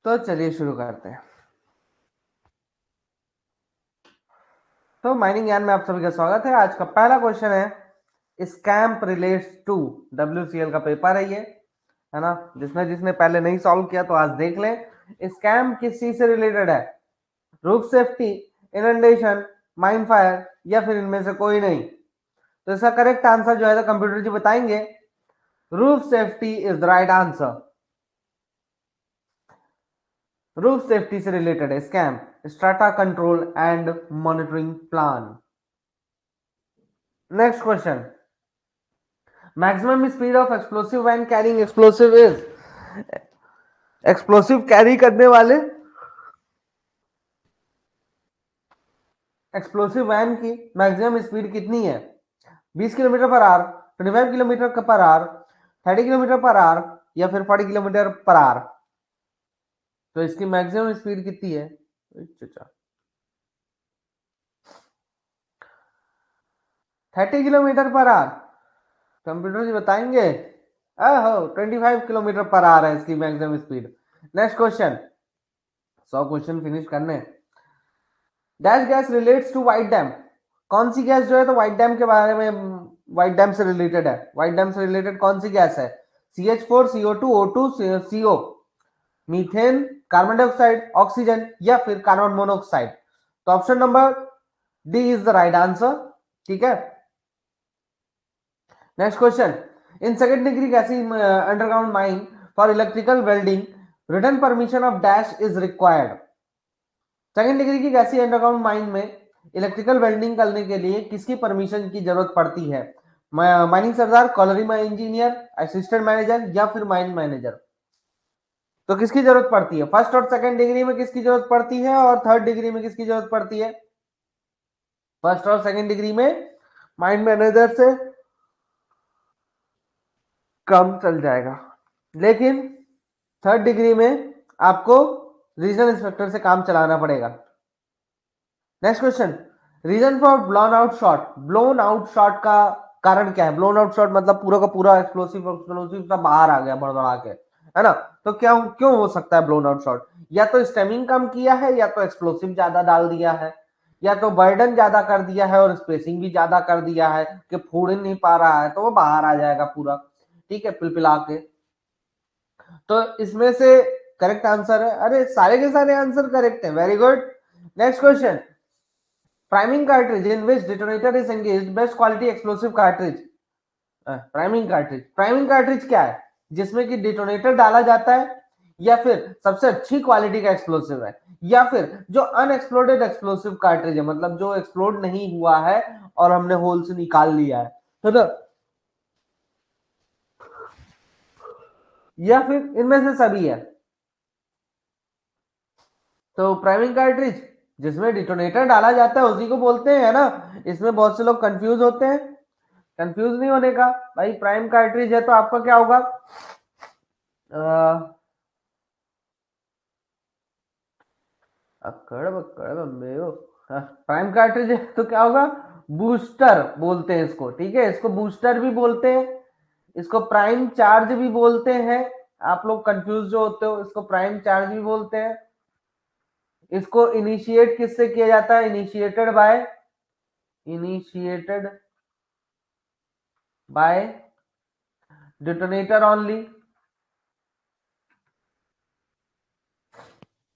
तो चलिए शुरू करते हैं। तो माइनिंग ज्ञान में आप सभी का स्वागत है। आज का पहला क्वेश्चन है, स्कैम्प रिलेट्स टू। WCL का पेपर है ना। जिसने जिसने पहले नहीं सॉल्व किया तो आज देख लें। स्कैम किस चीज से रिलेटेड है? Roof safety, inundation, mine fire या फिर इनमें से कोई नहीं? तो इसका करेक्ट आंसर जो है तो कंप्यूटर जी बताएंगे। Roof safety is the right answer. Roof safety से रिलेटेड है scheme, strata control and monitoring plan. Next question, maximum speed of explosive van carrying explosive is. Explosive carry करने वाले एक्सप्लोसिव वैन की maximum speed कितनी है? 20 kilometre per hour, 25 kilometre per hour, 30 kilometre per hour या फिर 40 kilometre per our? तो इसकी maximum speed कितनी है? 30 kilometre per our. Computer ji बताएंगे। हो 25 किलोमीटर पर आवर है इसकी maximum speed. Next question, 100 question finish करने। Dash gas relates to white damp. कौन सी गैस जो है तो व्हाइट डैम के बारे में, व्हाइट डैम से रिलेटेड है। व्हाइट डैम से रिलेटेड कौन सी गैस है? CH4, CO2, O2, CO, methane, carbon dioxide, oxygen या फिर कार्बन मोनोऑक्साइड? तो option number D is the right answer. ठीक है। Next question, in second degree gassy underground mine for electrical welding written permission of dash is required. Second degree की gassy underground mine में electrical welding करने के लिए किसकी permission की जरूरत पड़ती है? माइनिंग सरदार, कॉलरी इंजीनियर, असिस्टेंट मैनेजर या फिर माइन मैनेजर? तो किसकी जरूरत पड़ती है? फर्स्ट और सेकंड डिग्री में किसकी जरूरत पड़ती है और थर्ड डिग्री में किसकी जरूरत पड़ती है? फर्स्ट और सेकंड डिग्री में माइन मैनेजर से कम चल जाएगा, लेकिन थर्ड डिग्री में आपको रीजनल इंस्पेक्टर से काम चलाना पड़ेगा। Next question, reason for blown out shot. Blown out shot का कारण क्या है? ब्लोन आउट शॉट मतलब पूरा का पूरा एक्सप्लोसिव एक्सप्लोसिव सब बाहर आ गया भड़बड़ा के, है ना। तो क्या क्यों हो सकता है ब्लोन आउट शॉट? या तो स्टेमिंग कम किया है, या तो एक्सप्लोसिव ज्यादा डाल दिया है, या तो बर्डन ज्यादा कर दिया है और स्पेसिंग भी ज्यादा कर दिया है कि फोड़ नहीं पा रहा है, तो वो बाहर आ जाएगा पूरा। ठीक है, पिलपिला के। तो इसमें से करेक्ट आंसर है, अरे सारे के सारे आंसर करेक्ट है, very good. Next question, priming cartridge in which detonator is engaged best quality explosive cartridge. Priming cartridge क्या है? जिसमें कि डिटोनेटर डाला जाता है, या फिर सबसे अच्छी क्वालिटी का एक्सप्लोसिव है, या फिर जो अनएक्सप्लोडेड एक्सप्लोसिव कार्ट्रिज है, मतलब जो एक्सप्लोड नहीं हुआ है और हमने होल से निकाल लिया है ना, या फिर इनमें से सभी है? तो प्राइमिंग कार्ट्रिज जिसमें डिटोनेटर डाला जाता है उसी को बोलते हैं, है ना। इसमें बहुत से लोग कंफ्यूज होते हैं। कंफ्यूज नहीं होने का भाई, प्राइम कार्ट्रिज है तो आपका क्या होगा? अकड़ बकड़ बम्बे हो। प्राइम कार्ट्रिज है तो क्या होगा? बूस्टर बोलते हैं इसको। ठीक है, इसको बूस्टर भी बोलते हैं, इसको प्राइम चार्ज भी बोलते हैं। आप लोग कंफ्यूज जो होते हो, इसको प्राइम चार्ज भी बोलते हैं। इसको इनिशिएट किससे किया जाता है? Initiated by detonator only.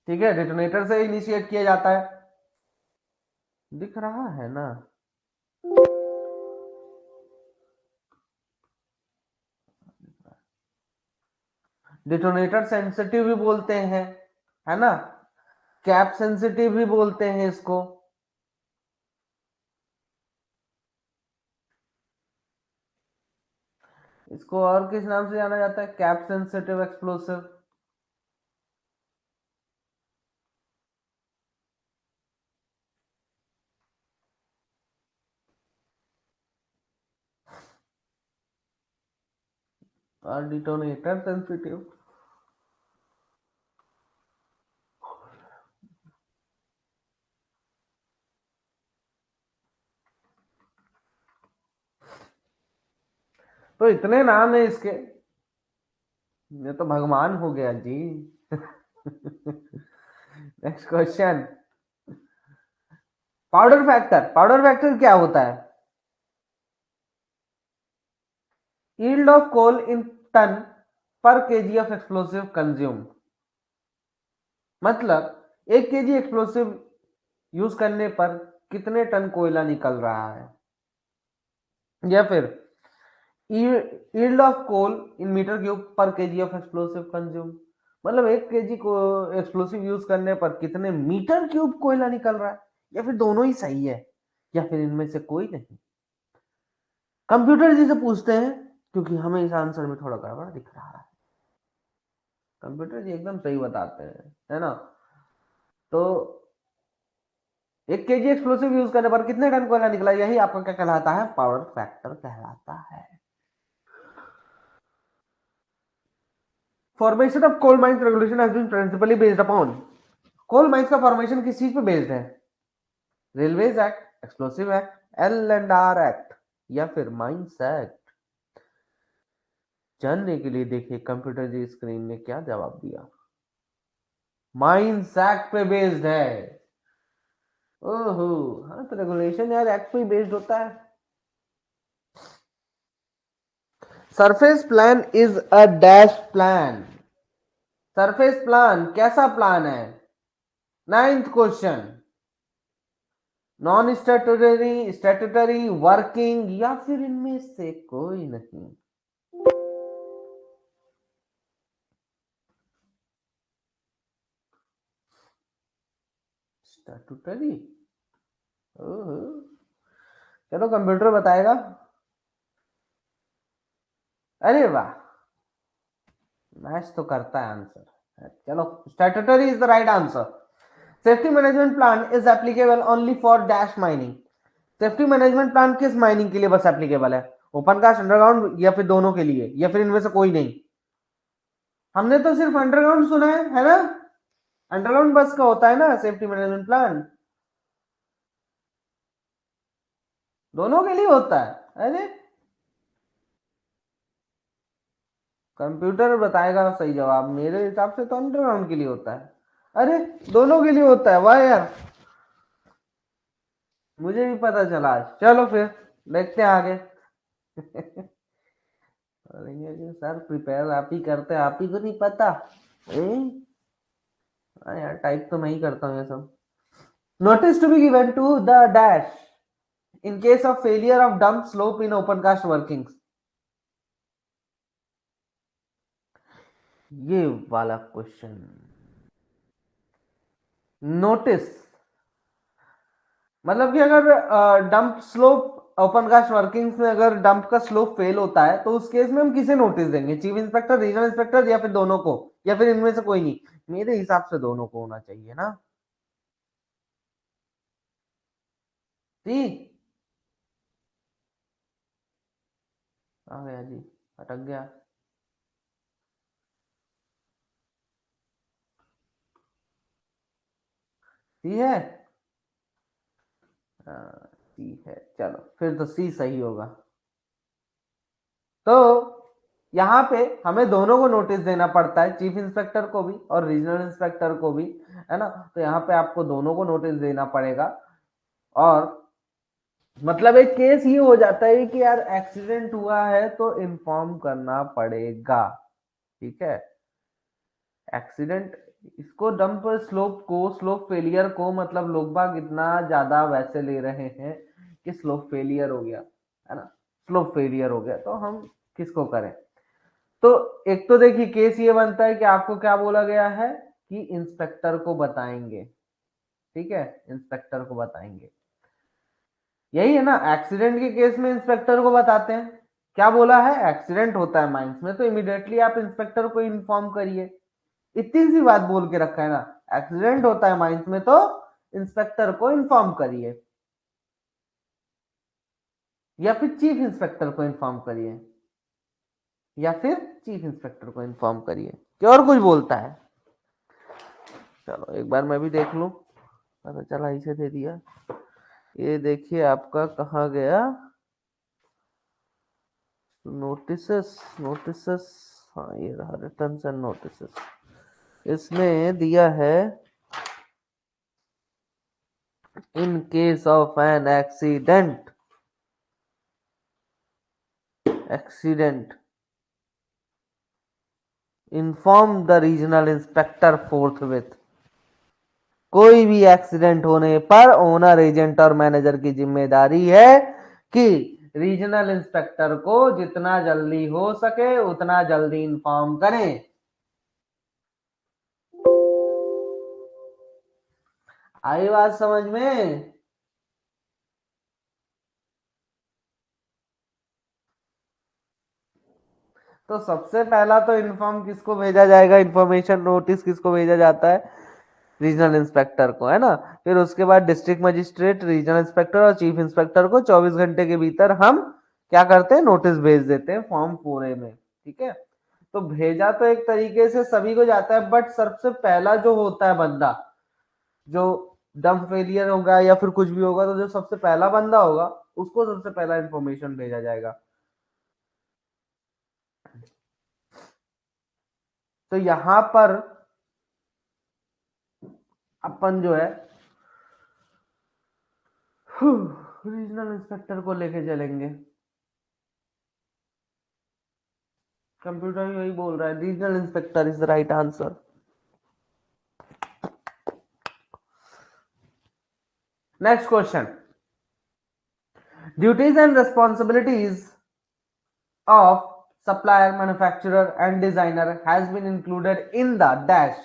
ठीक है, डिटोनेटर से इनिशिएट किया जाता है। दिख रहा है ना? डिटोनेटर सेंसिटिव भी बोलते हैं, है ना। कैप सेंसिटिव भी बोलते हैं इसको। इसको और किस नाम से जाना जाता है? Cap sensitive explosive. और डिटोनेटर सेंसिटिव। तो इतने नाम है इसके, ये तो भगवान हो गया जी। Next question, powder factor. Powder factor क्या होता है? Yield of coal in ton per KG of explosive consume. मतलब 1 केजी एक्सप्लोसिव यूज करने पर कितने टन कोयला निकल रहा है। या फिर yield of coal in metre cube per KG of explosive consume. मतलब 1 केजी को एक्सप्लोसिव यूज करने पर कितने मीटर क्यूब कोयला निकल रहा है। या फिर दोनों ही सही है, या फिर इनमें से कोई नहीं। कंप्यूटर जी से पूछते हैं, क्योंकि हमें इस आंसर में थोड़ा गड़बड़ दिख रहा है। कंप्यूटर जी एकदम सही बताते हैं, है ना। तो 1 केजी एक्सप्लोसिव यूज करने पर कितने टन कोयला निकला, यही आपका क्या कहलाता है? पावर फैक्टर कहलाता है। Formation of coal mines regulation has been principally based upon. Coal mines का फॉर्मेशन किस चीज पे बेस्ड है? Railways act, explosive act, L&R act, या फिर माइंस एक्ट। जानने के लिए देखिए कंप्यूटर जी स्क्रीन में क्या जवाब दिया। माइंस एक्ट पे बेस्ड है। ओहो, हाँ तो रेगुलेशन यार एक्ट पे बेस्ड होता है। Surface plan is a dash plan. Surface plan कैसा प्लान है? 9th question, non statutory, statutory, working, या फिर इनमें से कोई नहीं। स्टैट्यूटरी। ओहो, चलो कंप्यूटर बताएगा। अरे वाह, मैच तो करता है आंसर। चलो, statutory is the right answer. Safety management plan is applicable only for dash mining. Safety management plan किस माइनिंग के लिए बस एप्लीकेबल है? ओपन कास्ट, अंडरग्राउंड, या फिर दोनों के लिए, या फिर इनमें से कोई नहीं? हमने तो सिर्फ अंडरग्राउंड सुना है ना। अंडरग्राउंड बस का होता है ना सेफ्टी मैनेजमेंट प्लान। दोनों के लिए होता है। अरे, कंप्यूटर बताएगा सही जवाब। मेरे हिसाब से तो अंडरग्राउंड के लिए होता है। अरे, दोनों के लिए होता है। वाह यार, मुझे भी पता चला आज। चलो फिर देखते हैं आगे। सर प्रिपेयर आप ही करते हैं, आप ही को नहीं पता। हाँ यार, टाइप तो मैं ही करता हूँ ये सब। Notice to be given to the dash in case of failure of dump slope in open cast workings. ये वाला क्वेश्चन, नोटिस मतलब कि अगर dump slope open cast workings में अगर डंप का स्लोप फेल होता है, तो उस केस में हम किसे नोटिस देंगे? चीफ इंस्पेक्टर, रीजनल इंस्पेक्टर, या फिर दोनों को, या फिर इनमें से कोई नहीं? मेरे हिसाब से दोनों को होना चाहिए ना। जी, आ गया जी, अटक गया। सी है। सी है, चलो फिर तो सी सही होगा। तो यहाँ पे हमें दोनों को नोटिस देना पड़ता है, चीफ इंस्पेक्टर को भी और रीजनल इंस्पेक्टर को भी, है ना। तो यहाँ पे आपको दोनों को नोटिस देना पड़ेगा। और मतलब एक केस ये हो जाता है कि यार एक्सीडेंट हुआ है तो इन्फॉर्म करना पड़ेगा। ठीक है, एक्सीडेंट, इसको डंप स्लोप को, स्लोप फेलियर को, मतलब लोग बाग इतना ज्यादा वैसे ले रहे हैं कि स्लोप फेलियर हो गया, है ना। स्लोप फेलियर हो गया तो हम किसको करें? तो एक तो देखिए केस ये बनता है कि आपको क्या बोला गया है कि इंस्पेक्टर को बताएंगे। ठीक है, इंस्पेक्टर को बताएंगे, यही है ना। एक्सीडेंट के केस में इंस्पेक्टर को बताते हैं। क्या बोला है? एक्सीडेंट होता है माइंस में तो इमीडिएटली आप इंस्पेक्टर को इन्फॉर्म करिए। इतनी सी बात बोल के रखा है ना, एक्सीडेंट होता है माइंस में तो इंस्पेक्टर को इन्फॉर्म करिए, या फिर चीफ इंस्पेक्टर को इन्फॉर्म करिए, या फिर चीफ इंस्पेक्टर को इन्फॉर्म करिए। क्या और कुछ बोलता है? चलो एक बार मैं भी देख लूं, पता चला इसे दे दिया। ये देखिए आपका कहाँ गया, नोटिसेस, नोटिसेस। हाँ ये रहा, रिटर्न्स एंड नोटिसेस। इसमें दिया है इन case of an accident inform the regional inspector फोर्थविथ। कोई भी एक्सीडेंट होने पर ओनर, एजेंट और मैनेजर की जिम्मेदारी है कि रीजनल इंस्पेक्टर को जितना जल्दी हो सके उतना जल्दी इन्फॉर्म करें। आई बात समझ में? तो सबसे पहला तो इन्फॉर्म किसको भेजा जाएगा, इन्फॉर्मेशन नोटिस किसको भेजा जाता है, रीजनल इंस्पेक्टर को, है ना। फिर उसके बाद डिस्ट्रिक्ट मजिस्ट्रेट, रीजनल इंस्पेक्टर और चीफ इंस्पेक्टर को 24 घंटे के भीतर हम क्या करते हैं, नोटिस भेज देते हैं फॉर्म पूरे में। ठीक है, तो भेजा तो एक तरीके से सभी को जाता है, बट सबसे पहला जो होता है बंदा, जो डम फेलियर होगा या फिर कुछ भी होगा, तो जो सबसे पहला बंदा होगा उसको सबसे पहला इंफॉर्मेशन भेजा जाएगा। तो यहां पर अपन जो है रीजनल इंस्पेक्टर को लेके चलेंगे। कंप्यूटर भी वही बोल रहा है, regional inspector is the right answer. Next question, duties and responsibilities of supplier, manufacturer and designer has been included in the dash।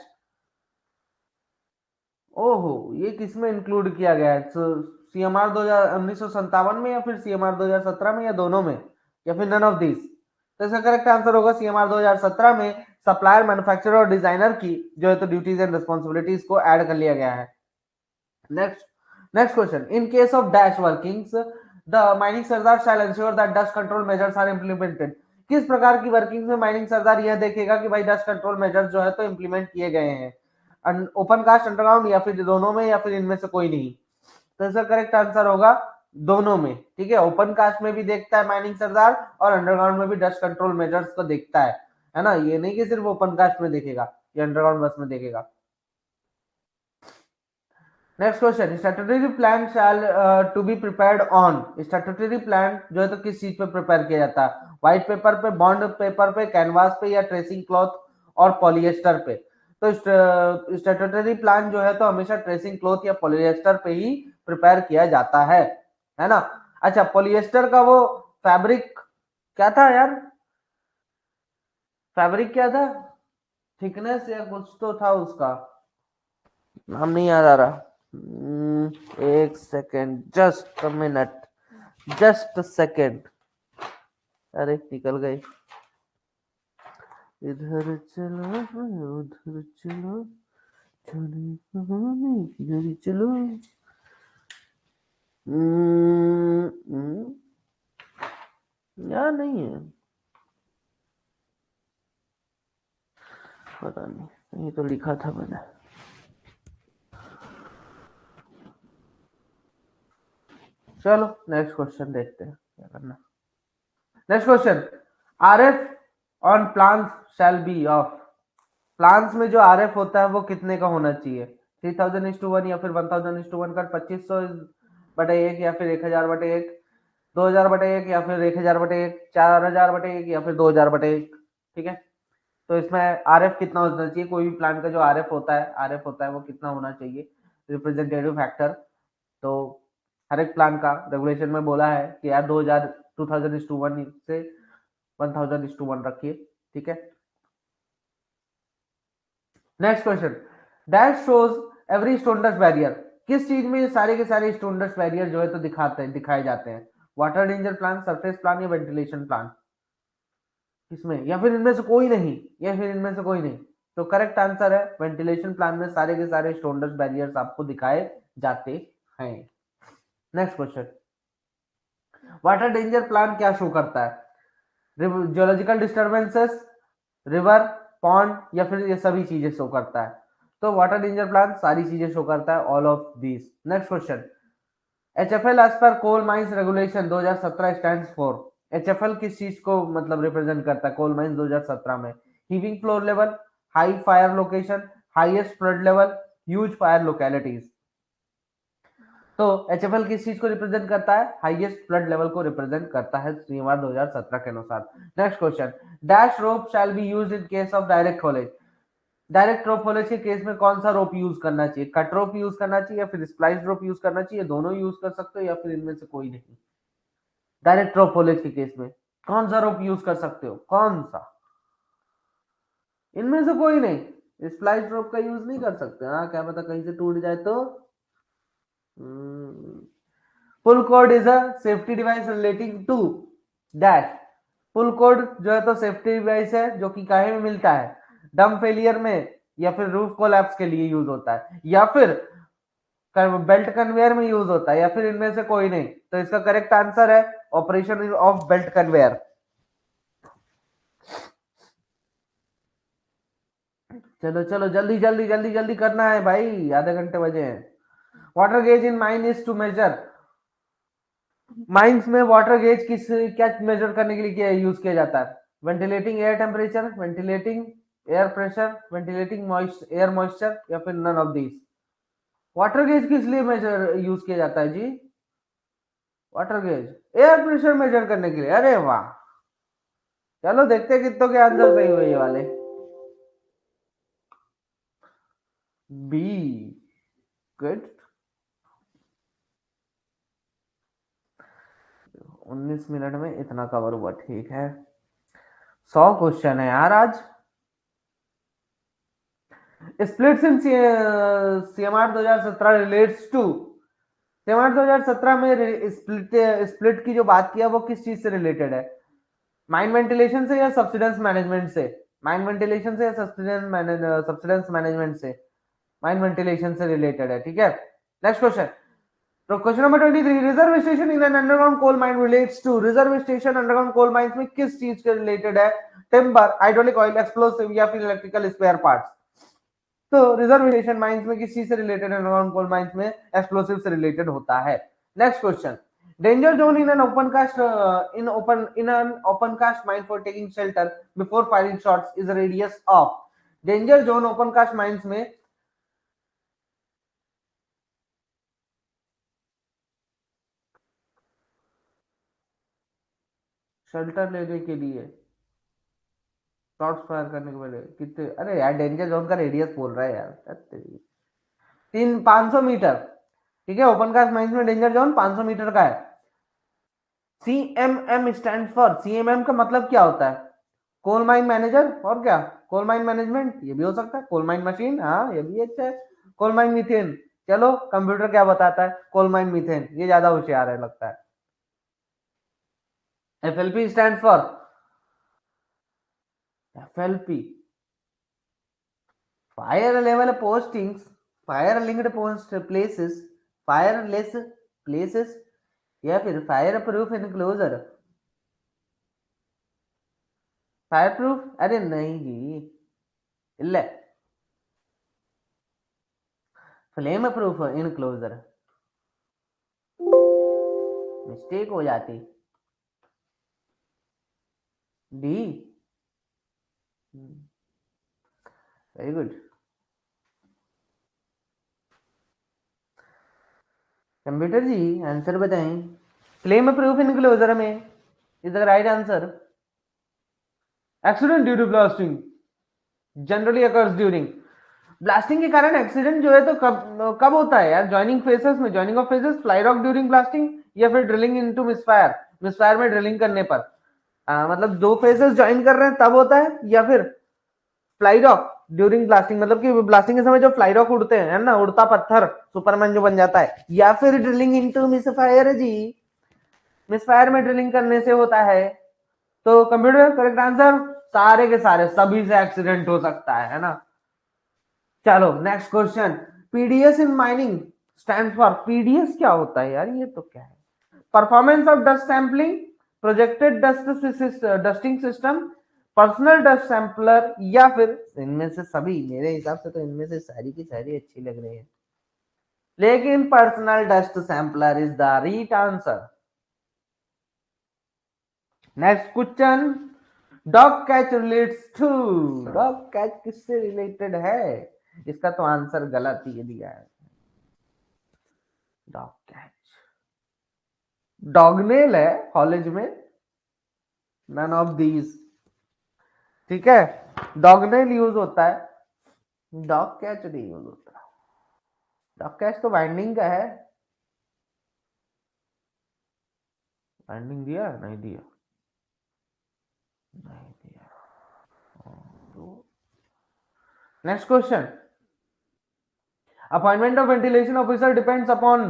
ओहो, ये किसमें इंक्लूड किया गया है? सीएमआर 1957 में या फिर सीएमआर 2017 में या दोनों में या फिर नन ऑफ दिस? तो इसका करेक्ट आंसर होगा सीएमआर 2017 में सप्लायर, मैन्युफैक्चरर और डिजाइनर की जो है तो ड्यूटीज एंड रिस्पॉन्सिबिलिटीज को ऐड कर लिया गया है। Next question, in case of dash workings the mining sardar shall ensure that dust control measures are implemented. किस प्रकार की वर्किंग में माइनिंग सरदार यह देखेगा कि भाई डस्ट कंट्रोल मेजर्स जो है तो इंप्लीमेंट किए गए हैं? ओपन कास्ट, अंडरग्राउंड या फिर दोनों में या फिर इनमें से कोई नहीं? तो इसका करेक्ट आंसर होगा दोनों में। ठीक है, ओपन कास्ट में भी देखता है माइनिंग सरदार और अंडरग्राउंड में भी डस्ट कंट्रोल मेजर्स को देखता है ना। ये नहीं कि सिर्फ ओपन कास्ट में देखेगा या अंडरग्राउंड बस में देखेगा। Next question, statutory plan shall to be prepared on. Statutory plan जो है तो किस चीज पे प्रिपेयर किया जाता है? व्हाइट पेपर पे, बॉन्ड पेपर पे, कैनवास पे या ट्रेसिंग क्लॉथ और पॉलिएस्टर पे? तो स्टैट्यूटरी प्लान जो है तो हमेशा ट्रेसिंग क्लॉथ या पॉलिएस्टर पे ही प्रिपेयर किया जाता है ना। अच्छा, पॉलिएस्टर का वो फैब्रिक क्या था यार? फैब्रिक क्या था? थिकनेस या कुछ तो था उसका, नाम नहीं याद आ रहा। एक second, just a minute, just a second. अरे निकल गए। इधर चलो उधर चलो, चलो इधर चलो। यार नहीं है, पता नहीं, ये तो लिखा था मैंने। चलो नेक्स्ट क्वेश्चन देखते हैं क्या करना। Next question, RF on plans shall be of. Plans में जो आरएफ होता है वो कितने का होना चाहिए? 3000:1 या फिर 1000:1 का, 2500 बटे 1 या फिर 1000/1, 2000/1 या फिर 1000/1, 4000/1 या फिर 2000/1? ठीक है, तो इसमें आरएफ कितना होना चाहिए? कोई भी प्लान का जो आरएफ होता है वो कितना होना चाहिए, रिप्रेजेंटेटिव फैक्टर? तो हर एक प्लान का रेगुलेशन में बोला है कि यार 2000 से 1000:1 रखिए। ठीक है, next question, dash shows every stone dust barrier. किस चीज में ये सारे के सारे स्टोनडस्ट बैरियर जो है तो दिखाए जाते हैं? Water danger plan, surface plan या वेंटिलेशन प्लान? किसमें? या फिर इनमें से कोई नहीं? या फिर इनमें से कोई नहीं? तो करेक्ट आंसर है वेंटिलेशन प्लान में सारे के सारे स्टोनडस्ट बैरियर्स आपको दिखाए जाते हैं। Next question, water danger plan क्या शो करता है? जियोलॉजिकल डिस्टर्बेंसेस, रिवर, पॉन्ड या फिर ये सभी चीजें शो करता है? तो वाटर डेंजर प्लान सारी चीजें शो करता है, all of these. Next question, HFL as per coal mines regulation 2017 stands for. HFL किस चीज को मतलब रिप्रेजेंट करता है कोल माइंस 2017 में? Heaving floor level, high fire location, highest flood level, huge fire localities. तो HFL किस चीज को रिप्रेजेंट करता है? हाईएस्ट फ्लड लेवल को रिप्रेजेंट करता है CMR 2017 के अनुसार। Next question, dash rope shall be used in case of direct haulage. Direct rope haulage के केस में कौन सा रोप यूज करना चाहिए? कट रोप यूज करना चाहिए या फिर स्प्लाइस रोप यूज करना चाहिए? दोनों यूज कर सकते हो या फिर इनमें से कोई नहीं। डायरेक्ट रोप होलेज के केस में कौन सा रोप यूज कर सकते हो? कौन सा? इनमें से कोई नहीं। स्प्लाइस रोप का यूज नहीं कर सकते। हाँ, क्या पता कहीं से टूट जाए तो। Full code is a safety device relating to dash. Full code जो है तो सेफ्टी डिवाइस है जो कि काहे में मिलता है? डम फेलियर में, या फिर रूफ कोलैप्स के लिए यूज होता है, या फिर बेल्ट कन्वेयर में यूज होता है, या फिर इनमें से कोई नहीं। तो इसका करेक्ट आंसर है ऑपरेशन ऑफ बेल्ट कन्वेयर। चलो चलो, जल्दी जल्दी जल्दी जल्दी करना है भाई, आधे घंटे बजे हैं। Water gauge in mine is to measure. Mines में वाटर गेज किस क्या मेजर करने के लिए क्या यूज किया जाता है? Ventilating air temperature, ventilating air pressure, ventilating air moisture, या फिर none of these. Water gauge किस लिए मेजर यूज किया जाता है जी? Water gauge air pressure measure करने के लिए। अरे वाह, चलो देखते हैं कितनों के आंसर सही हुए ये वाले। B, good. 19 मिनट में इतना कवर हुआ, ठीक है। 100 क्वेश्चन है यार आज। Splits in CMR 2017 relates to. CMR 2017 में स्प्लिट की जो बात किया वो किस चीज से रिलेटेड है? माइन वेंटिलेशन से या सब्सिडेंस मैनेजमेंट से? माइन वेंटिलेशन से या सब्सिडेंस मैनेजमेंट से? माइन वेंटिलेशन से रिलेटेड है, ठीक है। नेक्स्ट क्वेश्चन, तो question number 23, reserve station in an underground coal mine relates to. Reserve station underground coal mines में किस चीज के रिलेटेड है? टिम्बर, हाइड्रोलिक ऑयल, एक्सप्लोसिव, या फिर इलेक्ट्रिकल स्पेयर पार्ट्स। तो रिजर्व स्टेशन माइंस में किस चीज से रिलेटेड है? अंडरग्राउंड कोल माइंस में एक्सप्लोसिव से रिलेटेड होता है। Next question, danger zone in an open cast in an open cast mine for taking shelter before firing shots is radius of. Danger zone open cast mines में shelter लेने के लिए shorts fire करने के पहले कितने? अरे यार, डेंजर जोन का रेडियस बोल रहा है यार। 500 मीटर, ठीक है। ओपन कास्ट माइंस में डेंजर जोन 500 मीटर का है। CMM स्टैंड फॉर, CMM का मतलब क्या होता है? कोल माइन मैनेजर, और क्या? कोल माइन मैनेजमेंट, ये भी हो सकता है। कोल माइन मशीन, हाँ ये भी अच्छा है। कोल माइन मीथेन, चलो कंप्यूटर क्या बताता है? कोल माइन मीथेन, ये ज्यादा होशियार है लगता है। FLP stand for, FLP fire level postings, fire linked post places, fireless places, या फिर fire proof enclosure. Fire proof, अरे नहीं जी, इल्ले फ्लेम प्रूफ इनक्लोजर, मिस्टेक हो जाती। D, very good. Computer ji answer बताएं। फ्लेम प्रूफ इनक्लोजर में is the right answer. Accident due to blasting generally occurs during. Blasting के कारण एक्सीडेंट जो है तो कब कब होता है यार? ज्वाइनिंग फेसेस में, joining of faces, fly rock during blasting, या फिर ड्रिलिंग इनटू मिसफायर, मिसफायर में ड्रिलिंग करने पर। मतलब दो फेसेस ज्वाइन कर रहे हैं तब होता है, या फिर फ्लाई रॉक ड्यूरिंग ब्लास्टिंग, मतलब कि ब्लास्टिंग के समय जो फ्लाई रॉक उड़ते हैं, है ना, उड़ता पत्थर सुपरमैन जो बन जाता है, या फिर ड्रिलिंग इनटू मिसफायर जी, मिसफायर में ड्रिलिंग करने से होता है। तो कंप्यूटर करेक्ट आंसर, सारे के सारे सभी से एक्सीडेंट हो सकता है ना। चलो next question, PDS in mining stand for. PDS क्या होता है यार? ये तो क्या है? Performance of dust sampling, projected dust dusting system, personal dust sampler, या फिर इनमें से सभी। मेरे हिसाब से तो इनमें से सारी की सारी अच्छी लग रही है, लेकिन personal dust sampler is the right answer. Next question, dog catch relates to, dog catch किससे रिलेटेड है? इसका तो आंसर गलत ही दिया है। डॉग कैच डॉगनेल है कॉलेज में, नन ऑफ दीज। ठीक है, डॉगनेल यूज होता है, डॉग कैच नहीं यूज होता। डॉग कैच तो बाइंडिंग का है। बाइंडिंग दिया नहीं दिया, नहीं दिया। तो next question, appointment of ventilation officer depends upon,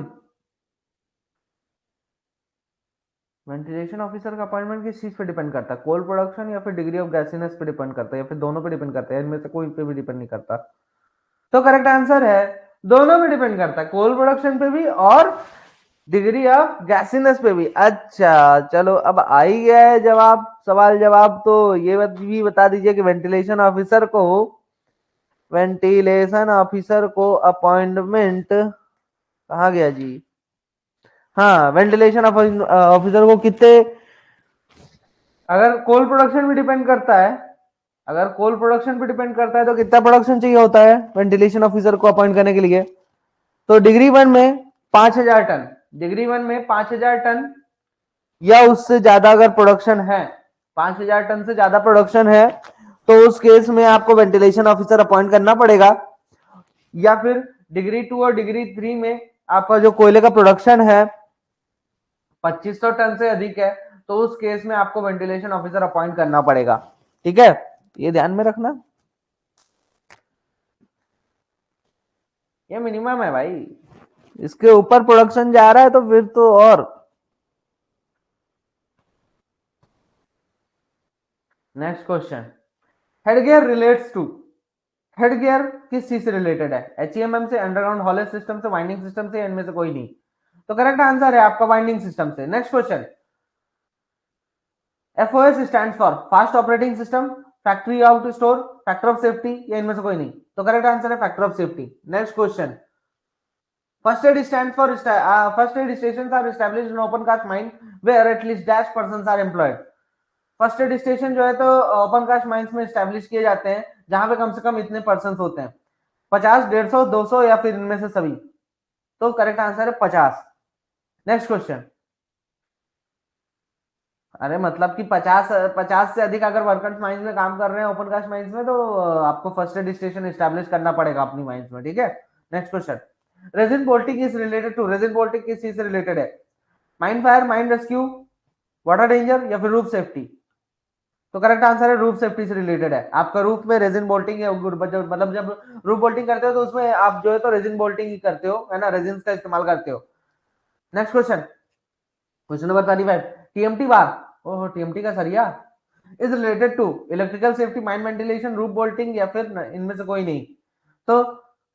ventilation officer का अपॉइंटमेंट किस चीज पे डिपेंड करता है? कोल प्रोडक्शन या फिर डिग्री ऑफ गैसीनेस पे डिपेंड करता है, या फिर दोनों पे डिपेंड करता है? इनमें से कोई पे भी डिपेंड नहीं करता। तो करेक्ट आंसर है दोनों पे डिपेंड करता है, कोल प्रोडक्शन पे भी और डिग्री ऑफ गैसीनेस पे भी। अच्छा चलो, अब आ ही गया है जवाब, सवाल जवाब। तो ये भी बता दीजिए कि वेंटिलेशन ऑफिसर को अपॉइंटमेंट कहा गया जी? हाँ, वेंटिलेशन ऑफिसर को कितने, अगर कोल प्रोडक्शन भी डिपेंड करता है, अगर कोल प्रोडक्शन पे डिपेंड करता है तो कितना प्रोडक्शन चाहिए होता है वेंटिलेशन ऑफिसर को अपॉइंट करने के लिए? तो डिग्री वन में 5,000 टन, डिग्री वन में 5,000 टन या उससे ज्यादा अगर प्रोडक्शन है, 5,000 टन से ज्यादा प्रोडक्शन है, तो उस केस में आपको वेंटिलेशन ऑफिसर अपॉइंट करना पड़ेगा। या फिर डिग्री टू और डिग्री थ्री में आपका जो कोयले का प्रोडक्शन है 2,500 टन से अधिक है, तो उस केस में आपको वेंटिलेशन ऑफिसर अपॉइंट करना पड़ेगा। ठीक है, ये ध्यान में रखना, ये मिनिमम है भाई, इसके ऊपर प्रोडक्शन जा रहा है तो फिर तो और। Next question, headgear relates to, headgear किस चीज से रिलेटेड है? एचईएमएम से, अंडरग्राउंड हॉलेज सिस्टम से, वाइंडिंग सिस्टम से, इनमें से कोई नहीं? तो करेक्ट आंसर है आपका वाइंडिंग सिस्टम से। Next question, FOS stand for fast operating system, factory out store, factor of safety, या इनमें से कोई नहीं? तो करेक्ट आंसर है factor of safety. Next question, first aid stand for, first aid stations are established in open cast mine where at least dash persons are employed. First aid station जो है तो ओपन कास्ट माइंस में establish किए जाते हैं जहां पे कम से कम इतने पर्सन होते हैं, 50, 150, 200 या फिर इनमें से सभी? तो करेक्ट आंसर है 50। नेक्स्ट क्वेश्चन, अरे मतलब कि 50, 50 से अधिक अगर वर्कर्स माइंस में काम कर रहे हैं ओपन कास्ट माइंस में, तो आपको फर्स्ट एड स्टेशन एस्टैब्लिश करना पड़ेगा अपनी माइंस में। ठीक है, next question, resin bolting is related to, resin bolting किस चीज से रिलेटेड है? Mine fire, mine rescue, water danger, या फिर रूफ सेफ्टी? तो करेक्ट आंसर है रूफ सेफ्टी से रिलेटेड है। आपका रूफ में रेजिन बोल्टिंग है, मतलब जब रूफ बोल्टिंग करते हो तो उसमें आप जो है तो रेजिन बोल्टिंग ही करते हो, है ना, रेजिन का इस्तेमाल करते हो। Next question, question number 35, TMT bar, ओहो टीएमटी का सरिया, is related to electrical safety, mine ventilation, roof bolting, या फिर इनमें से कोई नहीं? तो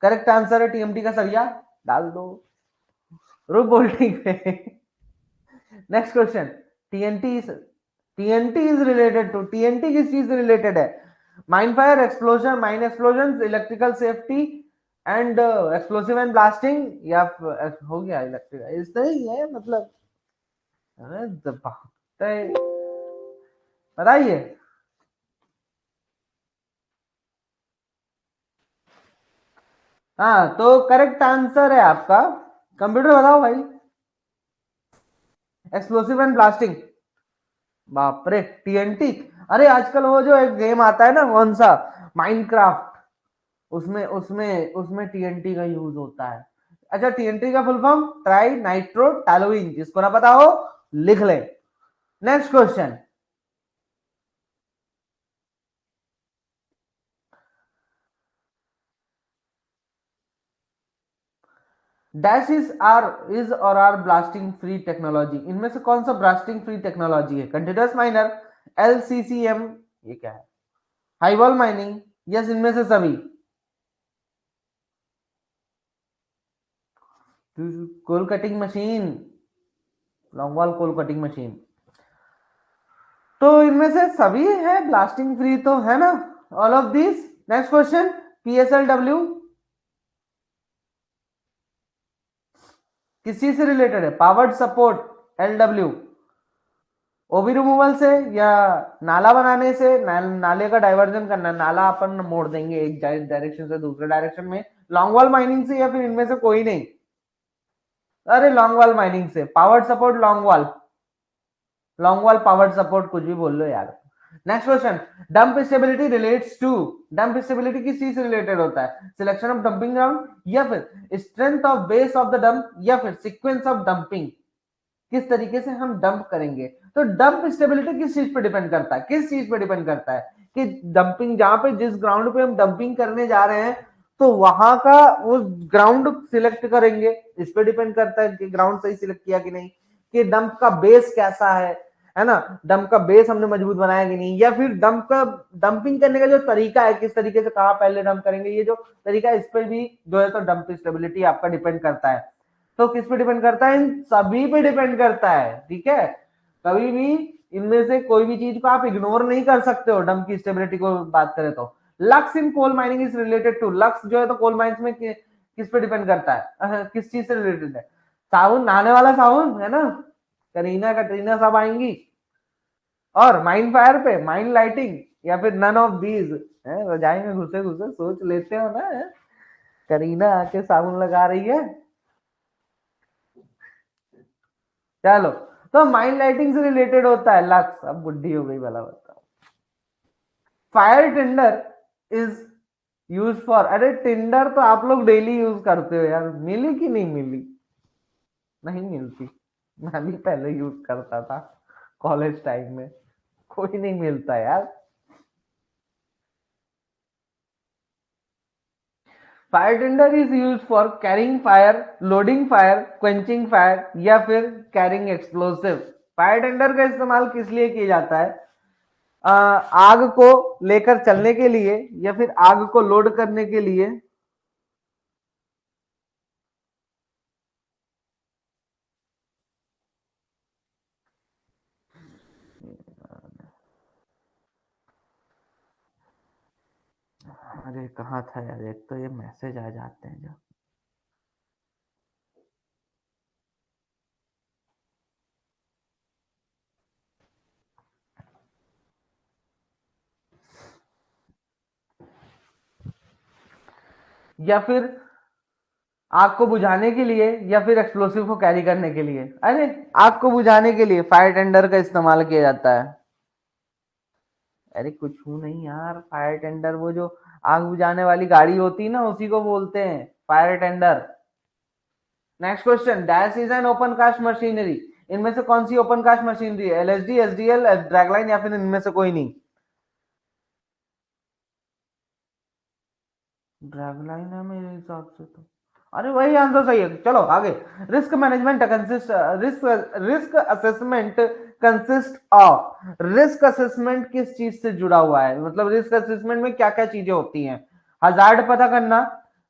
करेक्ट आंसर है टीएमटी का सरिया, डाल दो रूफ बोल्टिंग पे। Next question, TNT TNT is related to, TNT किस चीज से रिलेटेड है? Mine fire, explosion, mine explosion, electrical safety and explosive and blasting, या हो गया इलेक्ट्रिकल, इस नहीं है मतलब, अरे बताइए। हाँ, तो करेक्ट आंसर है आपका, कंप्यूटर बताओ भाई, एक्सप्लोसिव एंड ब्लास्टिंग। बाप रे, टीएनटी। अरे आजकल वो जो एक गेम आता है ना, कौन सा, माइनक्राफ्ट, उसमें उसमें उसमें टीएनटी का यूज होता है। अच्छा, टीएनटी का फुल फॉर्म ट्राई नाइट्रो टैलोइंग, जिसको ना पता हो लिख ले। नेक्स्ट क्वेश्चन, डैश इज और आर ब्लास्टिंग फ्री टेक्नोलॉजी, इनमें से कौन सा ब्लास्टिंग फ्री टेक्नोलॉजी है? कंटिन्यूअस माइनर, एलसीसीएम, ये क्या है, हाई वॉल माइनिंग, यस इनमें से सभी? कोल कटिंग मशीन, लॉन्ग वॉल कोल कटिंग मशीन, तो इनमें से सभी है ब्लास्टिंग फ्री, तो है ना, all of this. Next question, PSLW किस चीज से रिलेटेड है? Powered support, LW, OB removal से या नाला बनाने से, नाले का डाइवर्जन करना, नाला अपन मोड़ देंगे एक डायरेक्शन से दूसरे डायरेक्शन में, लॉन्ग वॉल माइनिंग से, या फिर इनमें से कोई नहीं? अरे लॉन्ग वॉल माइनिंग से, power support long wall, long wall power support, कुछ भी बोल लो यार। Next question, dump stability relates to, dump stability किस चीज से रिलेटेड होता है? सिलेक्शन ऑफ डंपिंग ग्राउंड, या फिर strength of base of the dump, या फिर सीक्वेंस ऑफ डंपिंग, किस तरीके से हम डंप करेंगे? तो डंप स्टेबिलिटी किस चीज पे डिपेंड करता है, किस चीज पे डिपेंड करता है कि डंपिंग, जहां पे जिस ग्राउंड पे हम डंपिंग करने जा रहे हैं तो वहां का वो ग्राउंड सिलेक्ट करेंगे, इस पे डिपेंड करता है कि ग्राउंड सही सिलेक्ट किया कि नहीं, कि डंप का बेस कैसा है ना, डंप का बेस हमने मजबूत बनाया कि नहीं, या फिर डंप का डंपिंग करने का जो तरीका है, किस तरीके से कहाँ पहले डंप करेंगे, ये जो तरीका है, इस पे भी जो है तो डंप स्टेबिलिटी आपका डिपेंड करता है। तो किस पे डिपेंड करता है? इन सभी पे डिपेंड करता है, ठीक है। कभी भी इनमें से कोई भी चीज को आप इग्नोर नहीं कर सकते हो। डंप की स्टेबिलिटी को बात करें तो lux in coal mining is related to, lux जो है तो कोल माइंस में किस पे डिपेंड करता है, किस चीज से रिलेटेड है? साबुन, नहाने वाला साबुन है ना, करीना कटरीना सब आएंगी। और माइन फायर पे माइन लाइटिंग, या फिर नन ऑफ दीज, रजाई में घुसे घुसे सोच लेते हो ना, करीना आके साबुन लगा रही है। चलो, तो माइंड लाइटिंग से रिलेटेड होता है लक्स। अब बुद्धि हो गई भला बताओ। Fire tender is use for, अरे टेंडर तो आप लोग डेली यूज करते हो यार, मिली कि नहीं मिली? नहीं मिलती, मैं भी पहले यूज करता था कॉलेज टाइम में, कोई नहीं मिलता यार। Fire tender is use for carrying fire, loading fire, quenching fire, या फिर कैरिंग एक्सप्लोसिव। फायर टेंडर का इस्तेमाल किस लिए किया जाता है? आग को लेकर चलने के लिए, या फिर आग को लोड करने के लिए। अरे कहाँ था यार, एक तो ये मैसेज आ जाते हैं जो, या फिर आग को बुझाने के लिए, या फिर एक्सप्लोसिव को कैरी करने के लिए। अरे आग को बुझाने के लिए फायर टेंडर का इस्तेमाल किया जाता है। अरे कुछ हूं नहीं यार, फायर टेंडर वो जो आग बुझाने वाली गाड़ी होती है ना, उसी को बोलते हैं fire tender. Next question, dash is an open cast machinery, इनमें से कौन सी ओपन कास्ट मशीनरी है? एलएसडी, एसडीएल, ड्रैगलाइन, या फिर इनमें से कोई नहीं? ड्रैगलाइन है मेरे हिसाब से तो। अरे वही आंसर सही है, चलो आगे। Risk management consist, risk risk assessment consist of, risk assessment किस चीज से जुड़ा हुआ है, मतलब रिस्क असेसमेंट में क्या क्या चीजें होती हैं? हजार्ड पता करना,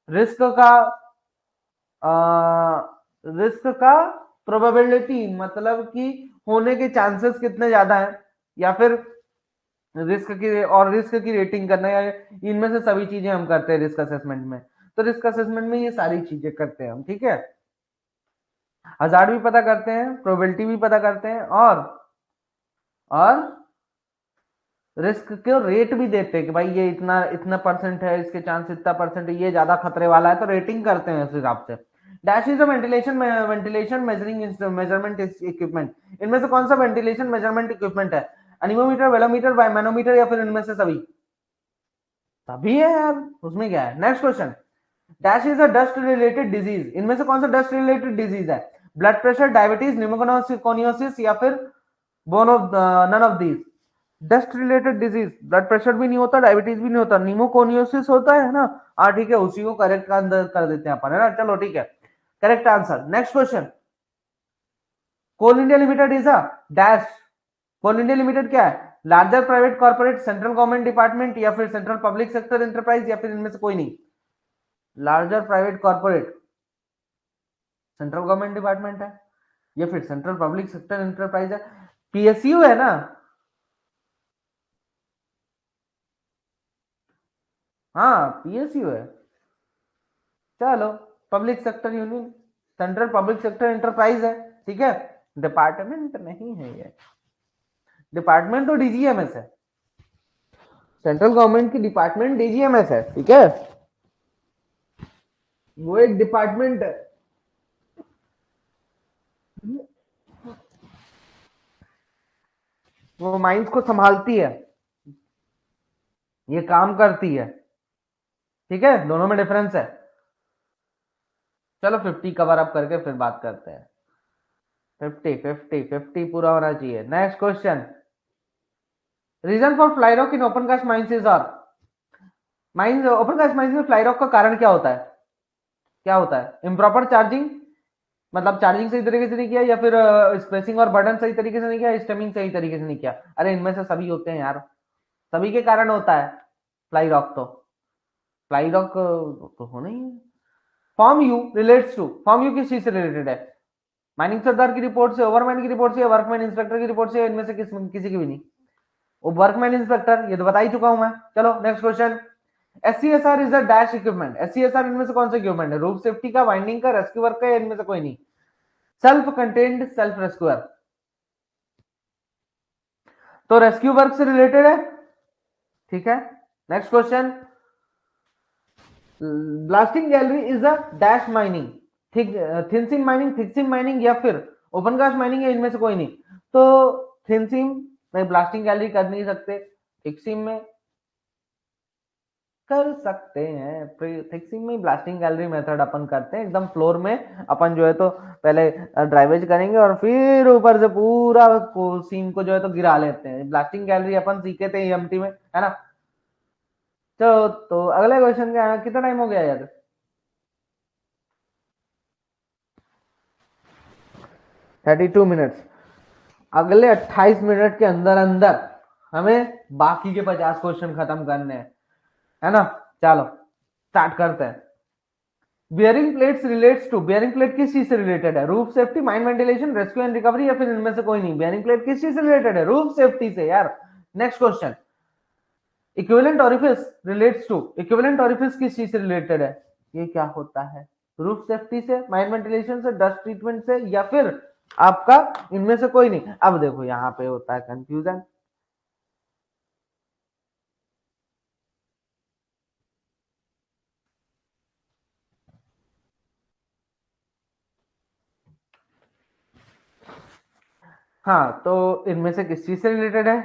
रिस्क का रिस्क का प्रोबेबिलिटी, मतलब कि होने के चांसेस कितने ज्यादा हैं, या फिर रिस्क की, और रिस्क की रेटिंग करना, या इनमें से सभी चीजें हम करते हैं रिस्क असेसमेंट में। तो रिस्क असेसमेंट में ये सारी चीजें करते हैं हम, ठीक है। हजार्ड भी पता करते हैं, प्रोबेबिलिटी भी पता करते हैं, और रिस्क के रेट भी देते हैं कि भाई ये इतना इतना परसेंट है, इसके चांस इतना परसेंट है, ये ज्यादा खतरे वाला है, तो रेटिंग करते हैं उस हिसाब से। Dash is a ventilation measuring measurement equipment, इनमें से कौन सा वेंटिलेशन मेजरमेंट इक्विपमेंट है? एनीमोमीटर, वेलोमीटर, मैनोमीटर, या फिर इनमें से सभी? सभी है यार, उसमें क्या है। Next question, dash is a dust related disease, इनमें से कौन सा डस्ट रिलेटेड डिजीज है? ब्लड प्रेशर, डायबिटीज, निमोकोनियोसिस, या फिर bone of none of these? Dust related disease, blood pressure भी नहीं होता, डायबिटीज भी नहीं होता, निमोकोनियोसिस होता है ना। हाँ ठीक है, उसी को करेक्ट आंसर कर देते हैं अपन, है ना। चलो ठीक है, correct answer. Next question, coal India limited is a dash, coal India limited क्या है? Larger private corporate, central government department, या फिर सेंट्रल पब्लिक सेक्टर एंटरप्राइज, या फिर इनमें से कोई नहीं? Larger private corporate central government department है, या फिर सेंट्रल पब्लिक सेक्टर एंटरप्राइज है? पीएसयू है ना। हाँ पीएसयू है। चलो, public sector union, central public sector enterprise है, ठीक है, डिपार्टमेंट नहीं है ये। डिपार्टमेंट तो डीजीएमएस है, सेंट्रल गवर्नमेंट की डिपार्टमेंट डीजीएमएस है, ठीक है, वो एक डिपार्टमेंट है। वो माइंस को संभालती है, ये काम करती है, ठीक है, दोनों में डिफरेंस है। चलो 50 कवर अप करके फिर बात करते हैं। 50 पूरा होना चाहिए। Next question, reason for fly rock in open cast mines is are, mines open cast mines में फ्लाई रॉक का कारण क्या होता है, क्या होता है? इम्प्रॉपर चार्जिंग, मतलब चार्जिंग सही तरीके से नहीं किया, या फिर स्पेसिंग और बर्डन सही तरीके से नहीं किया, स्टेमिंग सही तरीके से नहीं किया। अरे इनमें से सभी होते हैं यार, सभी के कारण होता है फ्लाई रॉक, तो फ्लाई रॉक तो होना ही है। Form U relates to, form U किस चीज से रिलेटेड है? माइनिंग सरदार की रिपोर्ट से, ओवरमैन की रिपोर्ट से, वर्कमैन इंस्पेक्टर की रिपोर्ट से, इनमें से किसी की भी नहीं। वो वर्कमैन इंस्पेक्टर, ये तो बता ही चुका हूं मैं। चलो next question, SCSR is a dash equipment, SCSR इनमें से कौन सा इक्विपमेंट है? रूफ सेफ्टी का, वाइंडिंग का, रेस्क्यू वर्क का, या इनमें से कोई नहीं? सेल्फ कंटेन्ड सेल्फ रेस्क्यूअर, तो रेस्क्यू वर्क से रिलेटेड है, ठीक है। Next question, blasting gallery is a dash mining, thick thin seam mining, thick seam mining, या फिर ओपन कास्ट माइनिंग, या इनमें से कोई नहीं? तो थिन सीम में ब्लास्टिंग गैलरी कर नहीं सकते, थिक सीम में कर सकते हैं, थिक सीम में ब्लास्टिंग गैलरी मेथड अपन करते हैं, एकदम फ्लोर में अपन जो है तो पहले ड्राइवेज करेंगे और फिर ऊपर से पूरा सीम को जो है तो गिरा लेते हैं। ब्लास्टिंग गैलरी अपन सीखे थे एमटी में, है ना। तो अगले क्वेश्चन का कितना टाइम हो गया यार? 32 मिनट्स। अगले 28 मिनट के अंदर अंदर हमें बाकी के 50 क्वेश्चन खत्म करने हैं, है ना। चलो स्टार्ट करते हैं। Bearing plates relates to, bearing plate किस चीज से रिलेटेड है? Roof safety, mine ventilation, rescue and recovery, या फिर इनमें से कोई नहीं? बियरिंग प्लेट किस चीज से रिलेटेड है? रूफ सेफ्टी से यार। Next question, equivalent orifice relates to, equivalent orifice किस चीज से रिलेटेड है? ये क्या होता है? रूफ सेफ्टी से, माइन वेंटिलेशन से, डस्ट ट्रीटमेंट से, या फिर आपका इनमें से कोई नहीं? अब देखो यहाँ पे होता है कंफ्यूजन। हाँ, तो इनमें से किस चीज से रिलेटेड है?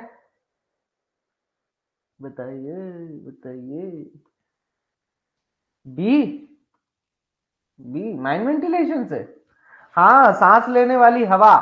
बताइए बताइए। बी, बी माइन वेंटिलेशन से। हाँ, सांस लेने वाली हवा,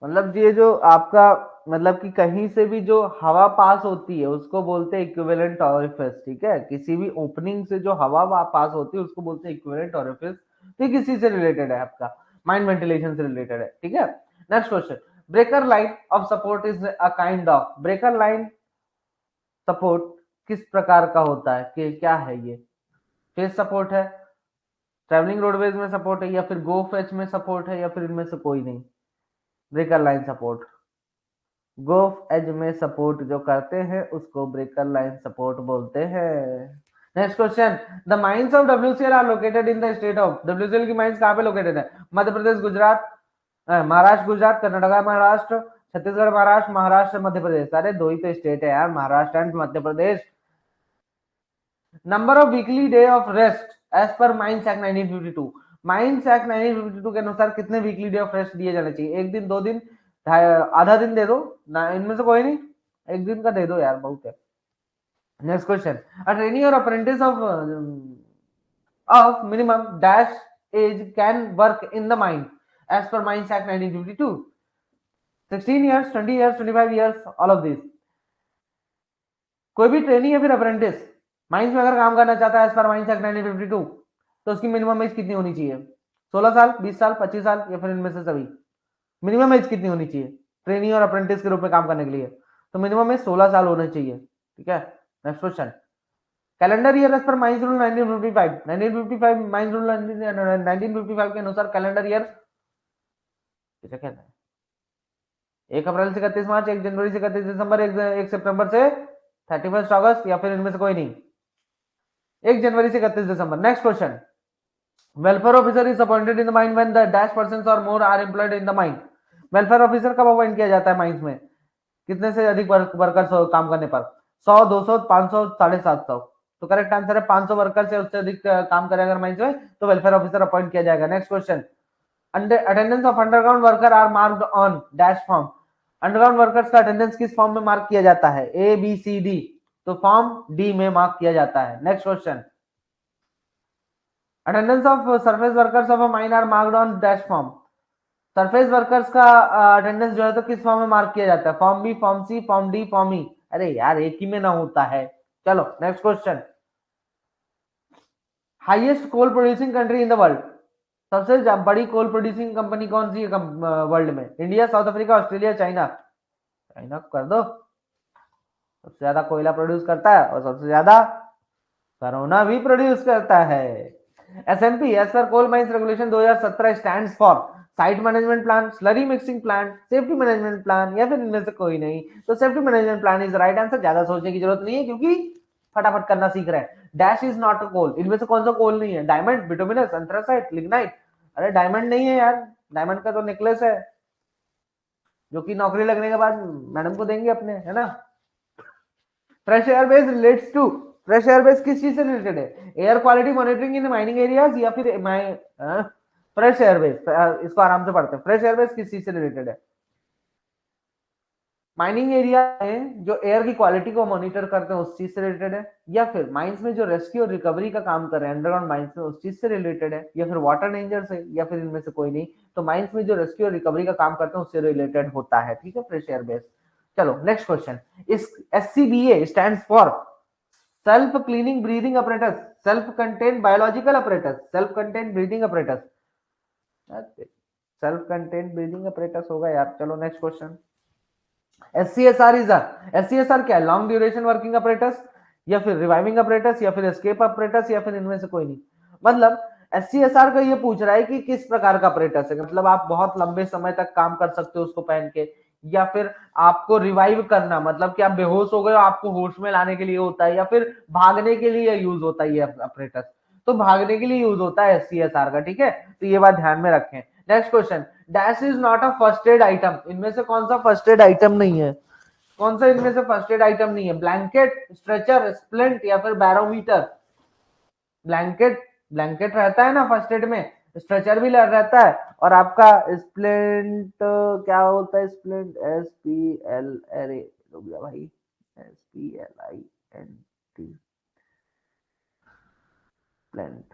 मतलब ये जो आपका, मतलब कि कहीं से भी जो हवा पास होती है उसको बोलते हैं इक्विवेलेंट ऑरिफिस, ठीक है। किसी भी ओपनिंग से जो हवा पास होती है उसको बोलते हैं इक्विवेलेंट ऑरिफिस। तो किसी से रिलेटेड है आपका, माइंड वेंटिलेशन से रिलेटेड है, ठीक है। Next question, breaker line of support is a kind of, breaker line support किस प्रकार का होता है, कि क्या है ये? फेस सपोर्ट है, ट्रेवलिंग रोडवेज में सपोर्ट है, या फिर गो फेच में सपोर्ट है, या फिर इनमें से कोई नहीं? Breaker line support, go edge में सपोर्ट जो करते हैं उसको ब्रेकर लाइन सपोर्ट बोलते हैं। Next question, the mines of WCL are located in the state of, WCL की माइंस कहाँ पे लोकेटेड है? मध्य प्रदेश, गुजरात, महाराष्ट्र गुजरात, कर्नाटका महाराष्ट्र, छत्तीसगढ़ महाराष्ट्र, महाराष्ट्र मध्य प्रदेश। अरे दो ही तो स्टेट है यार, Maharashtra and Madhya Pradesh. Number of weekly day of rest as per mines act 1952, mines act 1952 के अनुसार कितने वीकली डे ऑफ रेस्ट दिए जाने चाहिए? एक दिन, 2 दिन, आधा दिन दे दो ना, इनमें से कोई नहीं? एक दिन का दे दो यार, बहुत है। नेक्स्ट क्वेश्चन, अ ट्रेनी और apprentice of minimum dash age can work in the mine as per mines act 1952, 16 years, 20 years, 25 years, all of this. कोई भी ट्रेनी या फिर अप्रेंटिस माइंस में अगर काम करना चाहता है एज पर माइंस एक्ट 1952, तो उसकी मिनिमम एज कितनी होनी चाहिए? 16 साल, 20 साल, 25 साल, या फिर इनमें से सभी? मिनिमम एज कितनी होनी चाहिए ट्रेनी और अप्रेंटिस के रूप में काम करने के लिए? तो मिनिमम एज 16 साल होना चाहिए, ठीक है। Next question, calendar year as per mines rule 1955, 1955 mines rule 1955 के अनुसार कैलेंडर ईयर किसे कहते हैं? 1 अप्रैल से 31 मार्च, 1 जनवरी से 31 दिसंबर, 1 सितंबर से 31 अगस्त, या फिर इनमें से कोई नहीं? 1 जनवरी से 31 दिसंबर। Next question, welfare officer is appointed in the mine when the dash persons or more are employed in the mine, welfare officer कब अपॉइंट किया जाता है माइंस में? कितने से अधिक वर्कर्स काम करने पर? 100, 200, 500, 750। तो करेक्ट आंसर है 500 वर्कर से उससे अधिक काम करे अगर माइंस में, तो वेलफेयर ऑफिसर अपॉइंट किया जाएगा। Next question, attendance of underground worker are marked on dash form. Underground workers का अटेंडेंस किस फॉर्म में मार्क किया जाता है? A, B, C, D. तो फॉर्म डी में मार्क किया जाता है। Next question, attendance of surface workers of a mine are marked on dash form. Surface workers का अटेंडेंस जो है तो किस फॉर्म में मार्क किया जाता है? Form B, form C, form D, form E. अरे यार एक ही में ना होता है। चलो next question, highest coal producing country in the world. सबसे बड़ी कोल प्रोड्यूसिंग कंपनी कौन सी है वर्ल्ड में? India, south Africa, Australia, China. China कर दो, सबसे ज्यादा कोयला प्रोड्यूस करता है और सबसे ज्यादा कोरोना भी प्रोड्यूस करता है। SMP as per coal mines regulation 2017 stands for site management plan, slurry mixing plan, safety management plan, या फिर इनमें से कोई नहीं। तो safety management plan is right answer. ज्यादा सोचने की जरूरत नहीं है क्योंकि फटाफट करना सीख रहे हैं। डैश इज नॉट अ कोल, इनमें से कौन सा कोल नहीं है? Diamond, bituminous, anthracite, lignite. अरे डायमंड नहीं है यार, डायमंड का तो नेकलेस है जो कि नौकरी लगने के बाद मैडम को देंगे अपने, है ना। Fresh air base relates to, fresh air base किस चीज से रिलेटेड है? Air quality monitoring in mining areas या फिर फ्रेश एयर बेस, इसको आराम से पढ़ते हैं। फ्रेश एयर बेस किस चीज से रिलेटेड है? माइनिंग एरिया में जो एयर की क्वालिटी को मॉनिटर करते हैं उस चीज से रिलेटेड है, या फिर माइंस में जो रेस्क्यू और रिकवरी का काम कर रहे हैं अंडरग्राउंड माइंस में उस चीज से रिलेटेड है, या फिर वाटर डेंजर से, या फिर इनमें से कोई नहीं। तो माइंस में जो रेस्क्यू और रिकवरी का काम करते हैं उससे रिलेटेड होता है, ठीक है, फ्रेश एयर बेस। चलो नेक्स्ट क्वेश्चन, इस SCBA stands for self cleaning breathing apparatus, self contained biological apparatus, self contained breathing apparatus. Self contained breathing apparatus होगा यार। चलो next question, SCSR is SCSR क्या है? लॉन्ग ड्यूरेशन वर्किंग अपरेटस, या फिर reviving apparatus, या फिर एस्केप अपरेटस, या फिर इनमें से कोई नहीं। मतलब SCSR का ये पूछ रहा है कि किस प्रकार का अपरेटस है, मतलब आप बहुत लंबे समय तक काम कर सकते हो उसको पहन के, या फिर आपको रिवाइव करना, मतलब कि आप बेहोश हो गए आपको होश में लाने के लिए होता है, या फिर भागने के लिए यूज होता है ये अपरेटस। तो भागने के लिए यूज होता है SCSR का, ठीक है, तो ये बात ध्यान में रखें। Next question, dash is not a first aid item, इनमें से कौन सा फर्स्ट एड आइटम नहीं है? कौन सा इनमें से फर्स्ट एड आइटम नहीं है? ब्लैंकेट, स्ट्रेचर, स्प्लिंट, या फिर बैरोमीटर। ब्लैंकेट, ब्लैंकेट रहता है ना फर्स्ट एड में, स्ट्रेचर भी रहता है, और आपका स्प्लिंट क्या होता है? स्प्लिंट SPL, अरे रुक जा भाई, SPLINT, स्प्लिंट।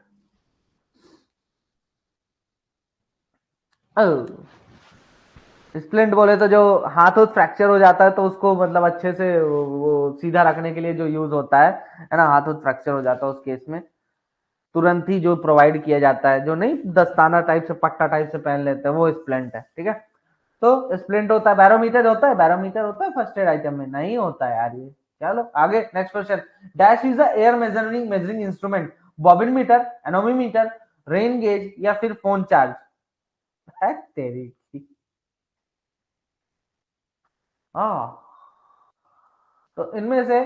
स्प्लिंट बोले तो जो हाथ उथ फ्रैक्चर हो जाता है तो उसको मतलब अच्छे से वो सीधा रखने के लिए जो यूज होता है ना, हाथ उथ फ्रैक्चर हो जाता है उस केस में तुरंत ही जो प्रोवाइड किया जाता है, जो नहीं दस्ताना टाइप से पट्टा टाइप से पहन लेते हैं, वो स्प्लिंट है, ठीक है। तो स्प्लिंट होता है। बैरोमीटर होता है? बैरोमीटर होता है फर्स्ट एड आइटम में? नहीं होता है यार ये। चलो आगे next question, dash is a air measuring measuring instrument, bobbin meter, anemometer, rain gauge, या फिर फोन चार्ज। है तेरी की। हाँ, तो इनमें से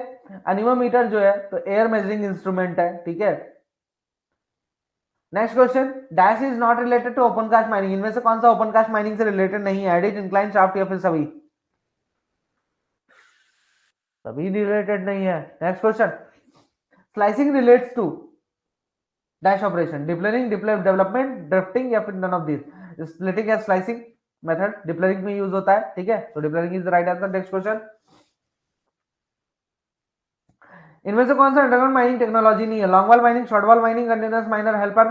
एनीमोमीटर जो है तो एयर मेजरिंग इंस्ट्रूमेंट है, ठीक है। Next question, dash is not related to open cast mining, इनमें से कौन सा ओपन कास्ट माइनिंग से रिलेटेड नहीं है? एडिट, इंक्लाइन शाफ्ट, या फिर सभी? सभी रिलेटेड नहीं है। Next question, slicing relates to dash operation, depillaring, development, drifting, या फिर नन ऑफ दिस। स्प्लिटिंग या स्लाइसिंग मेथड डिप्लरिंग में यूज होता है, ठीक है, तो depillaring is the right answer. Next question, इनमें से कौन सा अंडरग्राउंड माइनिंग टेक्नोलॉजी नहीं है? Long wall mining, short wall mining, continuous miner helper,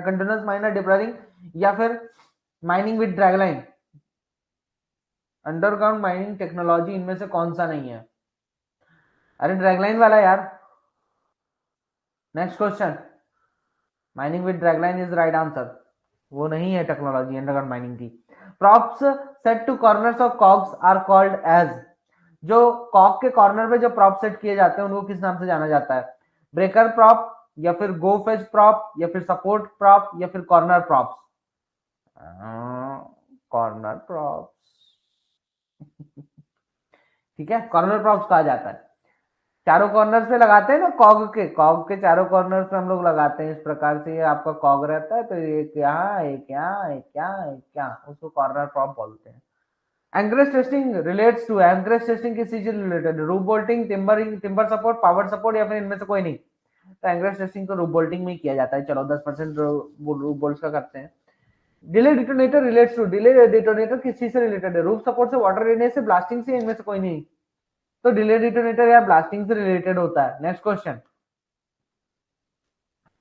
continuous miner depillaring, या फिर mining with dragline. Underground mining technology इनमें से कौन सा नहीं है? अरे ड्रैगलाइन वाला यार। Next question, mining with dragline is right answer. वो नहीं है टेक्नोलॉजी अंडरग्राउंड माइनिंग की। Props set to corners of cogs are called as, जो कॉग के कॉर्नर पे जो प्रॉप सेट किए जाते हैं उनको किस नाम से जाना जाता है? ब्रेकर प्रॉप, या फिर गो फेज प्रॉप, या फिर सपोर्ट प्रॉप, या फिर कॉर्नर प्रॉप्स? कॉर्नर प्रॉप्स, ठीक है, कॉर्नर प्रॉप्स कहा जाता है। चारों कॉर्नर पे लगाते हैं ना, कॉग के चारों कॉर्नर पे हम लोग लगाते हैं इस प्रकार से। ये आपका कॉग रहता है तो एक यहाँ, एक यहाँ, एक यहाँ, एक यहाँ, उसको कॉर्नर प्रॉप बोलते हैं। Anchorage testing relates to, anchorage testing किस चीज से रिलेटेड है? Roof bolting, timbering, timber support, power support, या फिर इनमें से कोई नहीं? तो एंकरेज टेस्टिंग तो रूफ बोल्टिंग में ही किया जाता है। चलो 10% रूफ बोल्ट्स का करते हैं। Delay detonator relates to, delay detonator किस चीज से रिलेटेड है? रूफ सपोर्ट से, वाटर रेडियस से, ब्लास्टिंग से, इनमें से कोई नहीं? तो डिले डिटोनेटर या ब्लास्टिंग से रिलेटेड होता है। Next question,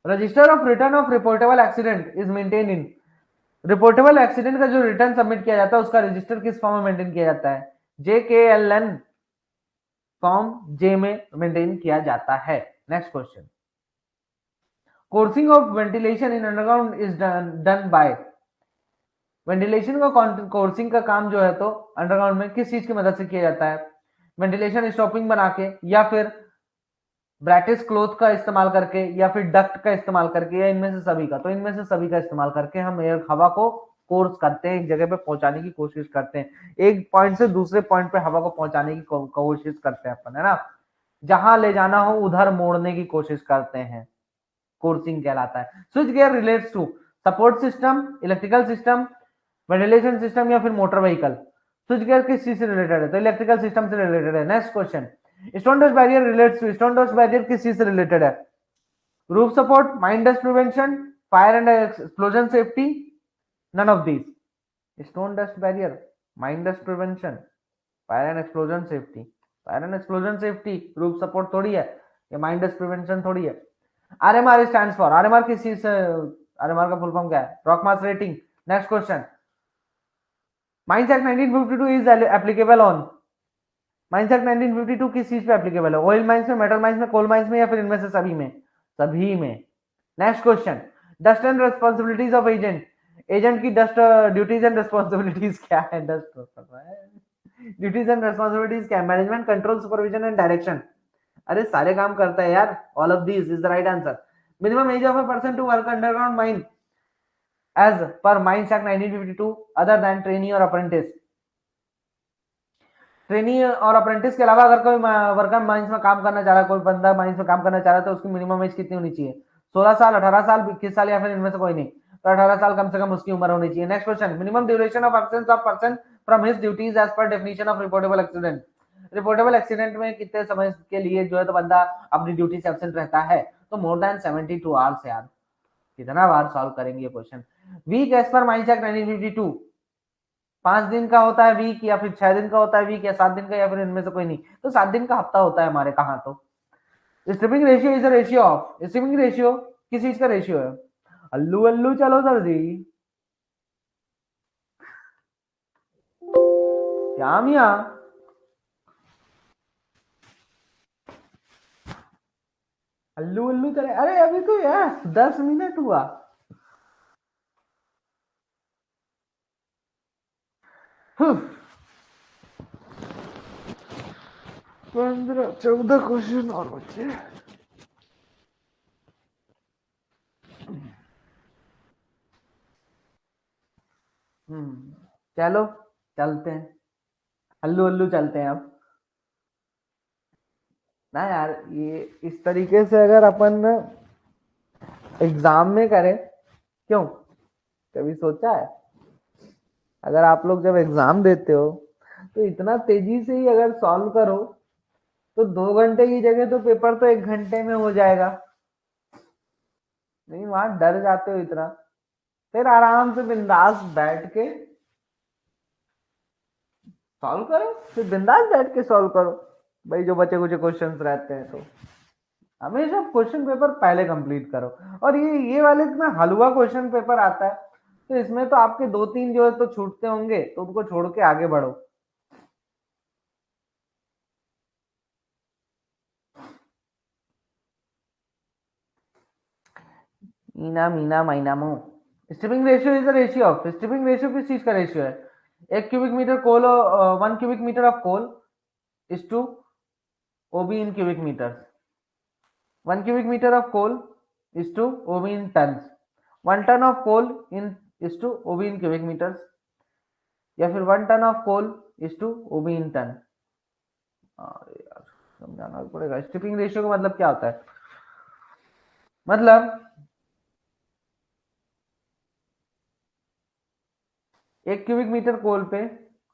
register of return of reportable accident is maintain in, reportable accident का जो रिटर्न सबमिट किया जाता है उसका रजिस्टर किस फॉर्म में मेंटेन किया जाता है? JKLN फॉर्म J में मेंटेन किया जाता है। Next question, कोर्सिंग of ventilation in underground is done by, ventilation का कोर्सिंग का काम जो है तो अंडरग्राउंड में किस चीज की मदद से किया जाता है? वेंटिलेशन स्टॉपिंग बना के, या फिर ब्रैटिस क्लोथ का इस्तेमाल करके, या फिर डक्ट का इस्तेमाल करके, या इनमें से सभी का? तो इनमें से सभी का इस्तेमाल करके हम एयर हवा को कोर्स करते हैं, एक जगह पे पहुंचाने की कोशिश करते हैं, एक पॉइंट से दूसरे पॉइंट पे हवा को पहुंचाने की कोशिश करते हैं अपन, है ना? जहां ले जाना हो उधर मोड़ने की कोशिश करते हैं, कोर्सिंग कहलाता है। Switch gear relates to support system, electrical system, ventilation system, या फिर मोटर व्हीकल? स्विच गियर किस चीज से रिलेटेड है? तो इलेक्ट्रिकल सिस्टम से रिलेटेड है। Next question, stone dust barrier relates to, stone dust barrier किस चीज से रिलेटेड है? Roof support, mine dust prevention, fire and explosion safety, none of these. Stone dust barrier, mine dust prevention, fire and explosion safety, fire and explosion safety roof support थोड़ी है, ये mine dust prevention थोड़ी है। RMR stand for, RMR किस चीज से, RMR का full form क्या है? Rock mass rating. Next question, mines act 1952 is applicable on, mines act 1952 किस चीज पे एप्लीकेबल है? ऑयल माइंस में, मेटल माइंस में, कोल माइंस में, या फिर इनमें से सभी में? सभी में। Next question, dust and responsibilities of agent, agent की डस्ट ड्यूटीज एंड रेस्पॉन्सिबिलिटीज क्या है? डस्ट ड्यूटीज एंड रेस्पॉन्सिबिलिटीज क्या है? Management, control, supervision and direction. अरे सारे काम करता है यार, all of these is the right answer. Minimum age of a person to work underground mine as per mines act 1952 other than trainee और apprentice, trainee और अप्रेंटिस के अलावा अगर कोई वर्कर माइंस में काम करना चाह रहा है, कोई बंदा माइंस में काम करना चाह रहा है, तो उसकी मिनिमम एज कितनी होनी चाहिए? 16 साल, 18 साल, 21 साल, या फिर इनमें से कोई नहीं? तो 18 साल कम से कम उसकी उम्र होनी चाहिए। Next question, minimum duration of absence of person from his duties as per definition of reportable accident, reportable accident में कितने समय के लिए जो है तो बंदा अपनी ड्यूटी से एब्सेंट रहता है? तो मोर देन 72 आवर्स। यार कितना बार सॉल्व करेंगे ये question? Week as per mines act 1952 5 दिन का होता है वीक, या फिर 6 दिन का होता है वीक, या 7 दिन का, या फिर इनमें से कोई नहीं? तो 7 दिन का हफ्ता होता है हमारे कहाँ तो। Stripping ratio is a ratio of, stripping ratio किस चीज का रेशियो है? अल्लू अल्लू चलो सर जी, क्या मिया? अल्लू अल्लू चले, अरे अभी तो यार 10 मिनट हुआ। 15-14 क्वेश्चन और बचे। चलो चलते हैं, अल्लू अल्लू चलते हैं अब ना यार। ये इस तरीके से अगर अपन एग्जाम में करें, क्यों, कभी सोचा है? अगर आप लोग जब एग्जाम देते हो तो इतना तेजी से ही अगर सॉल्व करो तो 2 घंटे की जगह तो पेपर तो 1 घंटे में हो जाएगा। नहीं, वहां डर जाते हो इतना, फिर आराम से बिंदास बैठ के सॉल्व करो, फिर बिंदास बैठ के सॉल्व करो भाई, जो बचे कुछ क्वेश्चंस रहते हैं तो हमेशा क्वेश्चन पेपर पहले कंप्लीट करो। और ये वाले में हलवा क्वेश्चन पेपर आता है, तो इसमें तो आपके 2-3 जो है तो छूटते होंगे, तो उनको छोड़ के आगे बढ़ो। मीना मीना माइना मो, stripping ratio is the ratio of, stripping ratio किस चीज का रेशियो है? 1 cubic metre coal, 1 cubic metre of coal is to OB in cubic metre, 1 cubic meter of coal is to OB in tons, 1 ton of coal in is to OB in cubic meters, या फिर 1 ton of coal is to OB in ton। यार समझाना पड़ेगा, स्टिपिंग ratio का मतलब क्या होता है? मतलब 1 क्यूबिक मीटर कोल पे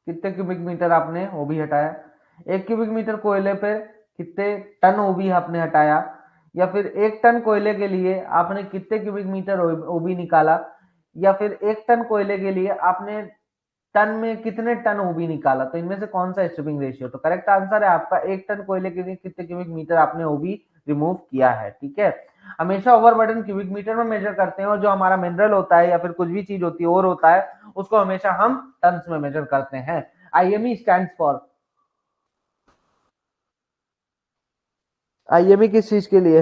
कितने क्यूबिक मीटर आपने ओबी हटाया, 1 क्यूबिक मीटर कोयले पे कितने टन ओबी आपने हटाया, या फिर 1 टन कोयले के लिए आपने कितने क्यूबिक मीटर ओबी निकाला, या फिर 1 टन कोयले के लिए आपने टन में कितने टन ओबी निकाला। तो इनमें से कौन सा स्ट्रिपिंग रेशियो, तो करेक्ट आंसर है आपका 1 टन कोयले के लिए कितने क्यूबिक मीटर आपने ओबी रिमूव किया है। ठीक है, हमेशा ओवरबर्डन क्यूबिक मीटर में मेजर करते हैं, और जो हमारा मिनरल होता है या फिर कुछ भी चीज होती है और होता है उसको हमेशा हम टन्स में मेजर करते हैं। आईएमई स्टैंड फॉर, आईएमई किस चीज के लिए,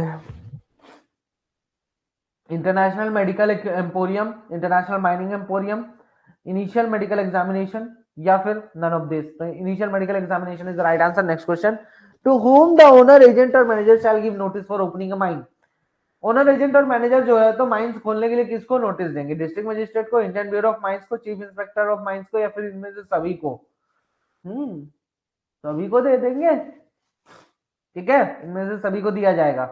international medical emporium, international mining emporium, initial medical examination, या फिर नन ऑफ दिस। तो initial medical examination is the right answer. Next question, to whom the owner agent और manager shall give notice for opening a mine. Owner agent और manager जो है तो mines खोलने के लिए किसको नोटिस देंगे, डिस्ट्रिक्ट मजिस्ट्रेट को, इंडियन ब्यूरो ऑफ माइंस को, चीफ इंस्पेक्टर ऑफ माइंस को, या फिर इनमें से सभी को। सभी को दे देंगे। ठीक है, इनमें से सभी को दिया जाएगा।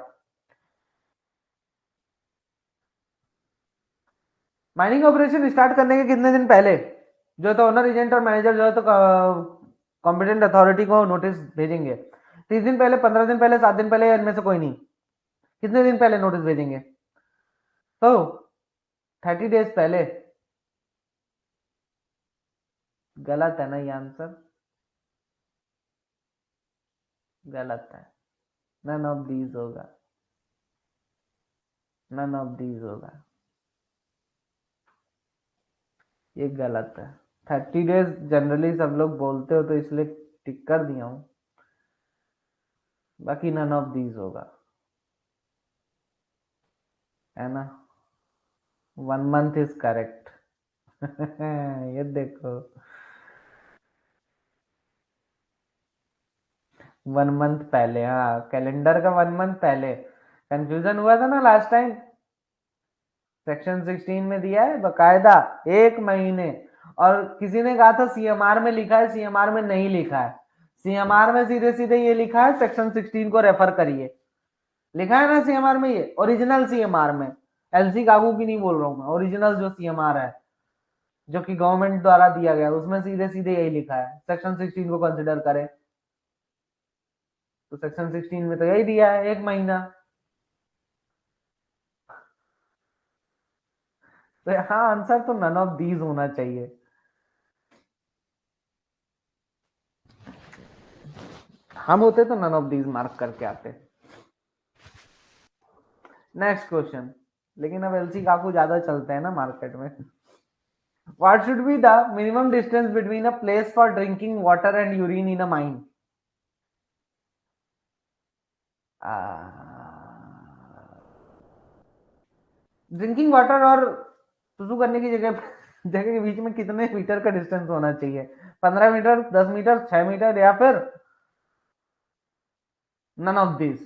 माइनिंग ऑपरेशन स्टार्ट करने के कितने दिन पहले जो है तो ओनर एजेंट और मैनेजर जो है तो कॉम्पिटेंट अथॉरिटी को नोटिस भेजेंगे, 30 दिन पहले, 15 दिन पहले, 7 दिन पहले, या इनमें से कोई नहीं, कितने दिन पहले नोटिस भेजेंगे, तो 30 डेज पहले। गलत है ना ये आंसर, गलत है, नन ऑफ दीज होगा, नन ऑफ दीज होगा, ये गलत है। 30 डेज जनरली सब लोग बोलते हो तो इसलिए टिक कर दिया हूं, बाकी नन ऑफ दीज होगा, है ना। 1 मंथ इज करेक्ट। ये देखो, 1 मंथ पहले, हाँ कैलेंडर का 1 मंथ पहले। कंफ्यूजन हुआ था ना लास्ट टाइम, सेक्शन 16 में दिया है बकायदा 1 महीने, और किसी ने कहा था सीएमआर में लिखा है, सीएमआर में नहीं लिखा है। सीएमआर में सीधे सीधे ये लिखा है सेक्शन 16 को रेफर करिए, लिखा है ना सीएमआर में, ये ओरिजिनल सीएमआर में, एलसी कागू की नहीं बोल रहा हूं मैं, ओरिजिनल जो सीएमआर है जो कि गवर्नमेंट द्वारा दिया गया उसमें सीधे सीधे यही लिखा है, सेक्शन 16 को कंसिडर करें। तो सेक्शन 16 में तो यही दिया है 1 महीना। तो हाँ, आंसर तो नन ऑफ दीज होना चाहिए। हम होते तो नन ऑफ दीज मार्क करके आते। नेक्स्ट क्वेश्चन, लेकिन अब एलसी काकू ज्यादा चलते हैं ना मार्केट में। What should be the minimum distance between a place for drinking water and urine in a mine. Drinking water और सुसु करने की जगह जगह के बीच में कितने मीटर का डिस्टेंस होना चाहिए, 15 मीटर, 10 मीटर, 6 मीटर, या फिर नन ऑफ दिस।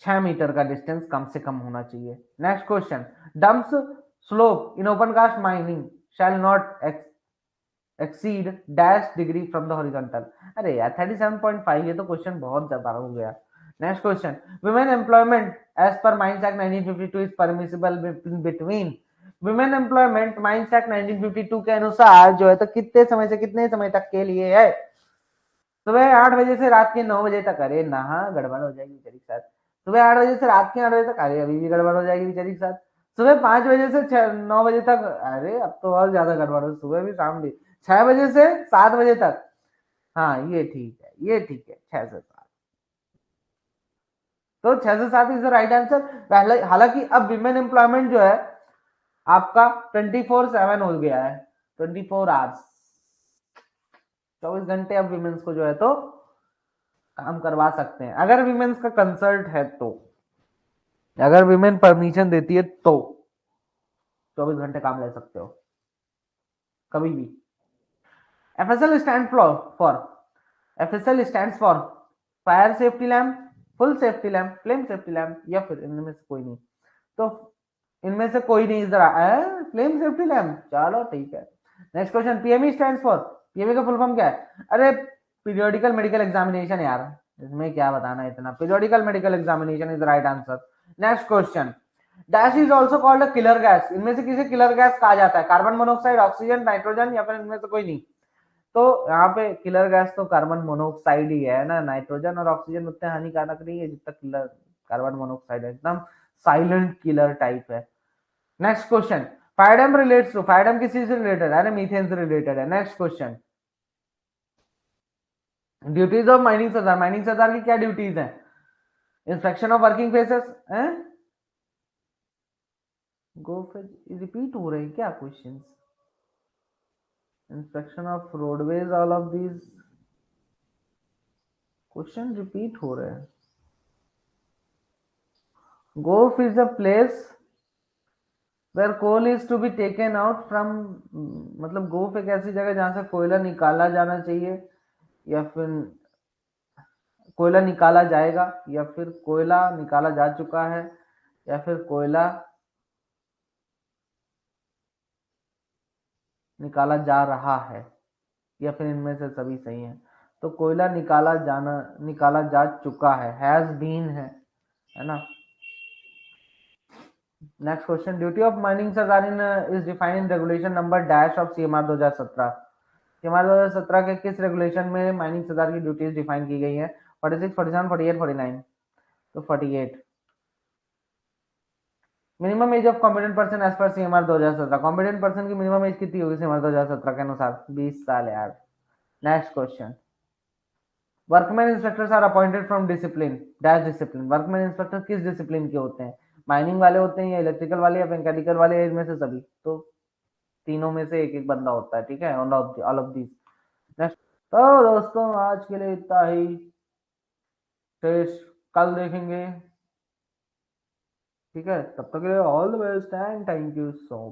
6 मीटर का डिस्टेंस कम से कम होना चाहिए। Next question, dumps slope in open cast mining shall not exceed dash degree from the horizontal. अरे यार 37.5, ये तो क्वेश्चन बहुत ज्यादा हो गया। Next question, women employment as per mines act 1952 is permissible between. Women employment mines act 1952 के अनुसार जो है तो कितने समय से कितने समय तक के लिए है, सुबह 8 बजे से रात के 9 बजे तक। अरे नहा गड़बड़ हो जाएगी बेचारी के साथ। सुबह 8 बजे से रात के 8 बजे तक, अरे अभी भी गड़बड़ हो जाएगी बेचारी के साथ। सुबह 5 बजे से 9 बजे तक, अरे अब तो और ज्यादा गड़बड़ हो, सुबह भी शाम भी। 6 बजे से 7 बजे तक, हाँ ये ठीक है, ये ठीक है, 6 से 7। तो 6 से 7 इज द राइट आंसर। पहले हालांकि अब विमेन एम्प्लॉयमेंट जो है आपका 24/7 हो गया है, 24 आवर्स, 24 घंटे अब विमेन्स को जो है तो काम करवा सकते हैं, अगर विमेन्स का कंसल्ट है तो, अगर विमेन परमिशन देती है तो 24 घंटे काम ले सकते हो कभी भी। FSL stand for, FSL stand for fire safety lamp, full safety lamp, flame safety lamp, या फिर इनमें से कोई नहीं। तो इनमें से कोई नहीं, इधर फ्लेम सेफ्टी लैम्प, चलो ठीक है। Next question, PME stand for, PME का फुल फॉर्म क्या है। अरे पीरियोडिकल मेडिकल एग्जामिनेशन यार, इसमें क्या बताना इतना, periodical medical examination is the right answer. Next question, dash is also called a killer gas, इनमें से किसे किलर गैस कहा जाता है? कार्बन मोनोऑक्साइड, ऑक्सीजन, नाइट्रोजन, या फिर इनमें से कोई नहीं? तो यहाँ पे किलर गैस तो कार्बन मोनोऑक्साइड ही है ना, नाइट्रोजन और ऑक्सीजन उतने हानिकारक नहीं है जितना किलर कार्बन मोनोऑक्साइड है, एकदम साइलेंट किलर टाइप है। Next question, firedamp relates to, firedamp किस चीज से रिलेटेड है? मीथेन से रिलेटेड है। Next question, duties of mining sardar, mining sardar की क्या ड्यूटीज है? इंस्पेक्शन ऑफ वर्किंग प्लेसेस है, गो फिर रिपीट हो रहे हैं क्या questions? Inspection of roadways, all of these question repeat हो रहे हैं। Goaf is a place where coal is to be taken out from, मतलब गोफ एक ऐसी जगह जहां से कोयला निकाला जाना चाहिए, या फिर कोयला निकाला जाएगा, या फिर कोयला निकाला जा चुका है, या फिर कोयला निकाला जा रहा है, या फिर इनमें से सभी सही है। तो कोयला निकाला जा चुका हैज बीन है ना। Next question, duty of mining Sardar in is defined in regulation number dash of CMR 2017। CMR 2017 के किस रेगुलेशन में माइनिंग सरदार की ड्यूटीज डिफाइन की गई है? 46, 47, 48, 49? तो 48। Minimum age of competent person as per CMR 2017, competent person की मिनिमम एज कितनी होगी सीएमआर 2017 के अनुसार? 20 साल यार। Next question, workman inspectors are appointed from discipline dash discipline, workman inspector किस डिसिप्लिन के होते हैं? माइनिंग वाले होते हैं, या इलेक्ट्रिकल वाले, या मैकेनिकल वाले, या इनमें से सभी? तो तीनों में से एक एक बंदा होता है, ठीक है, ऑल ऑफ दीज। नेक्स्ट। तो दोस्तों आज के लिए इतना ही, फिर कल देखेंगे, ठीक है, तब तक के लिए all the best and thank you so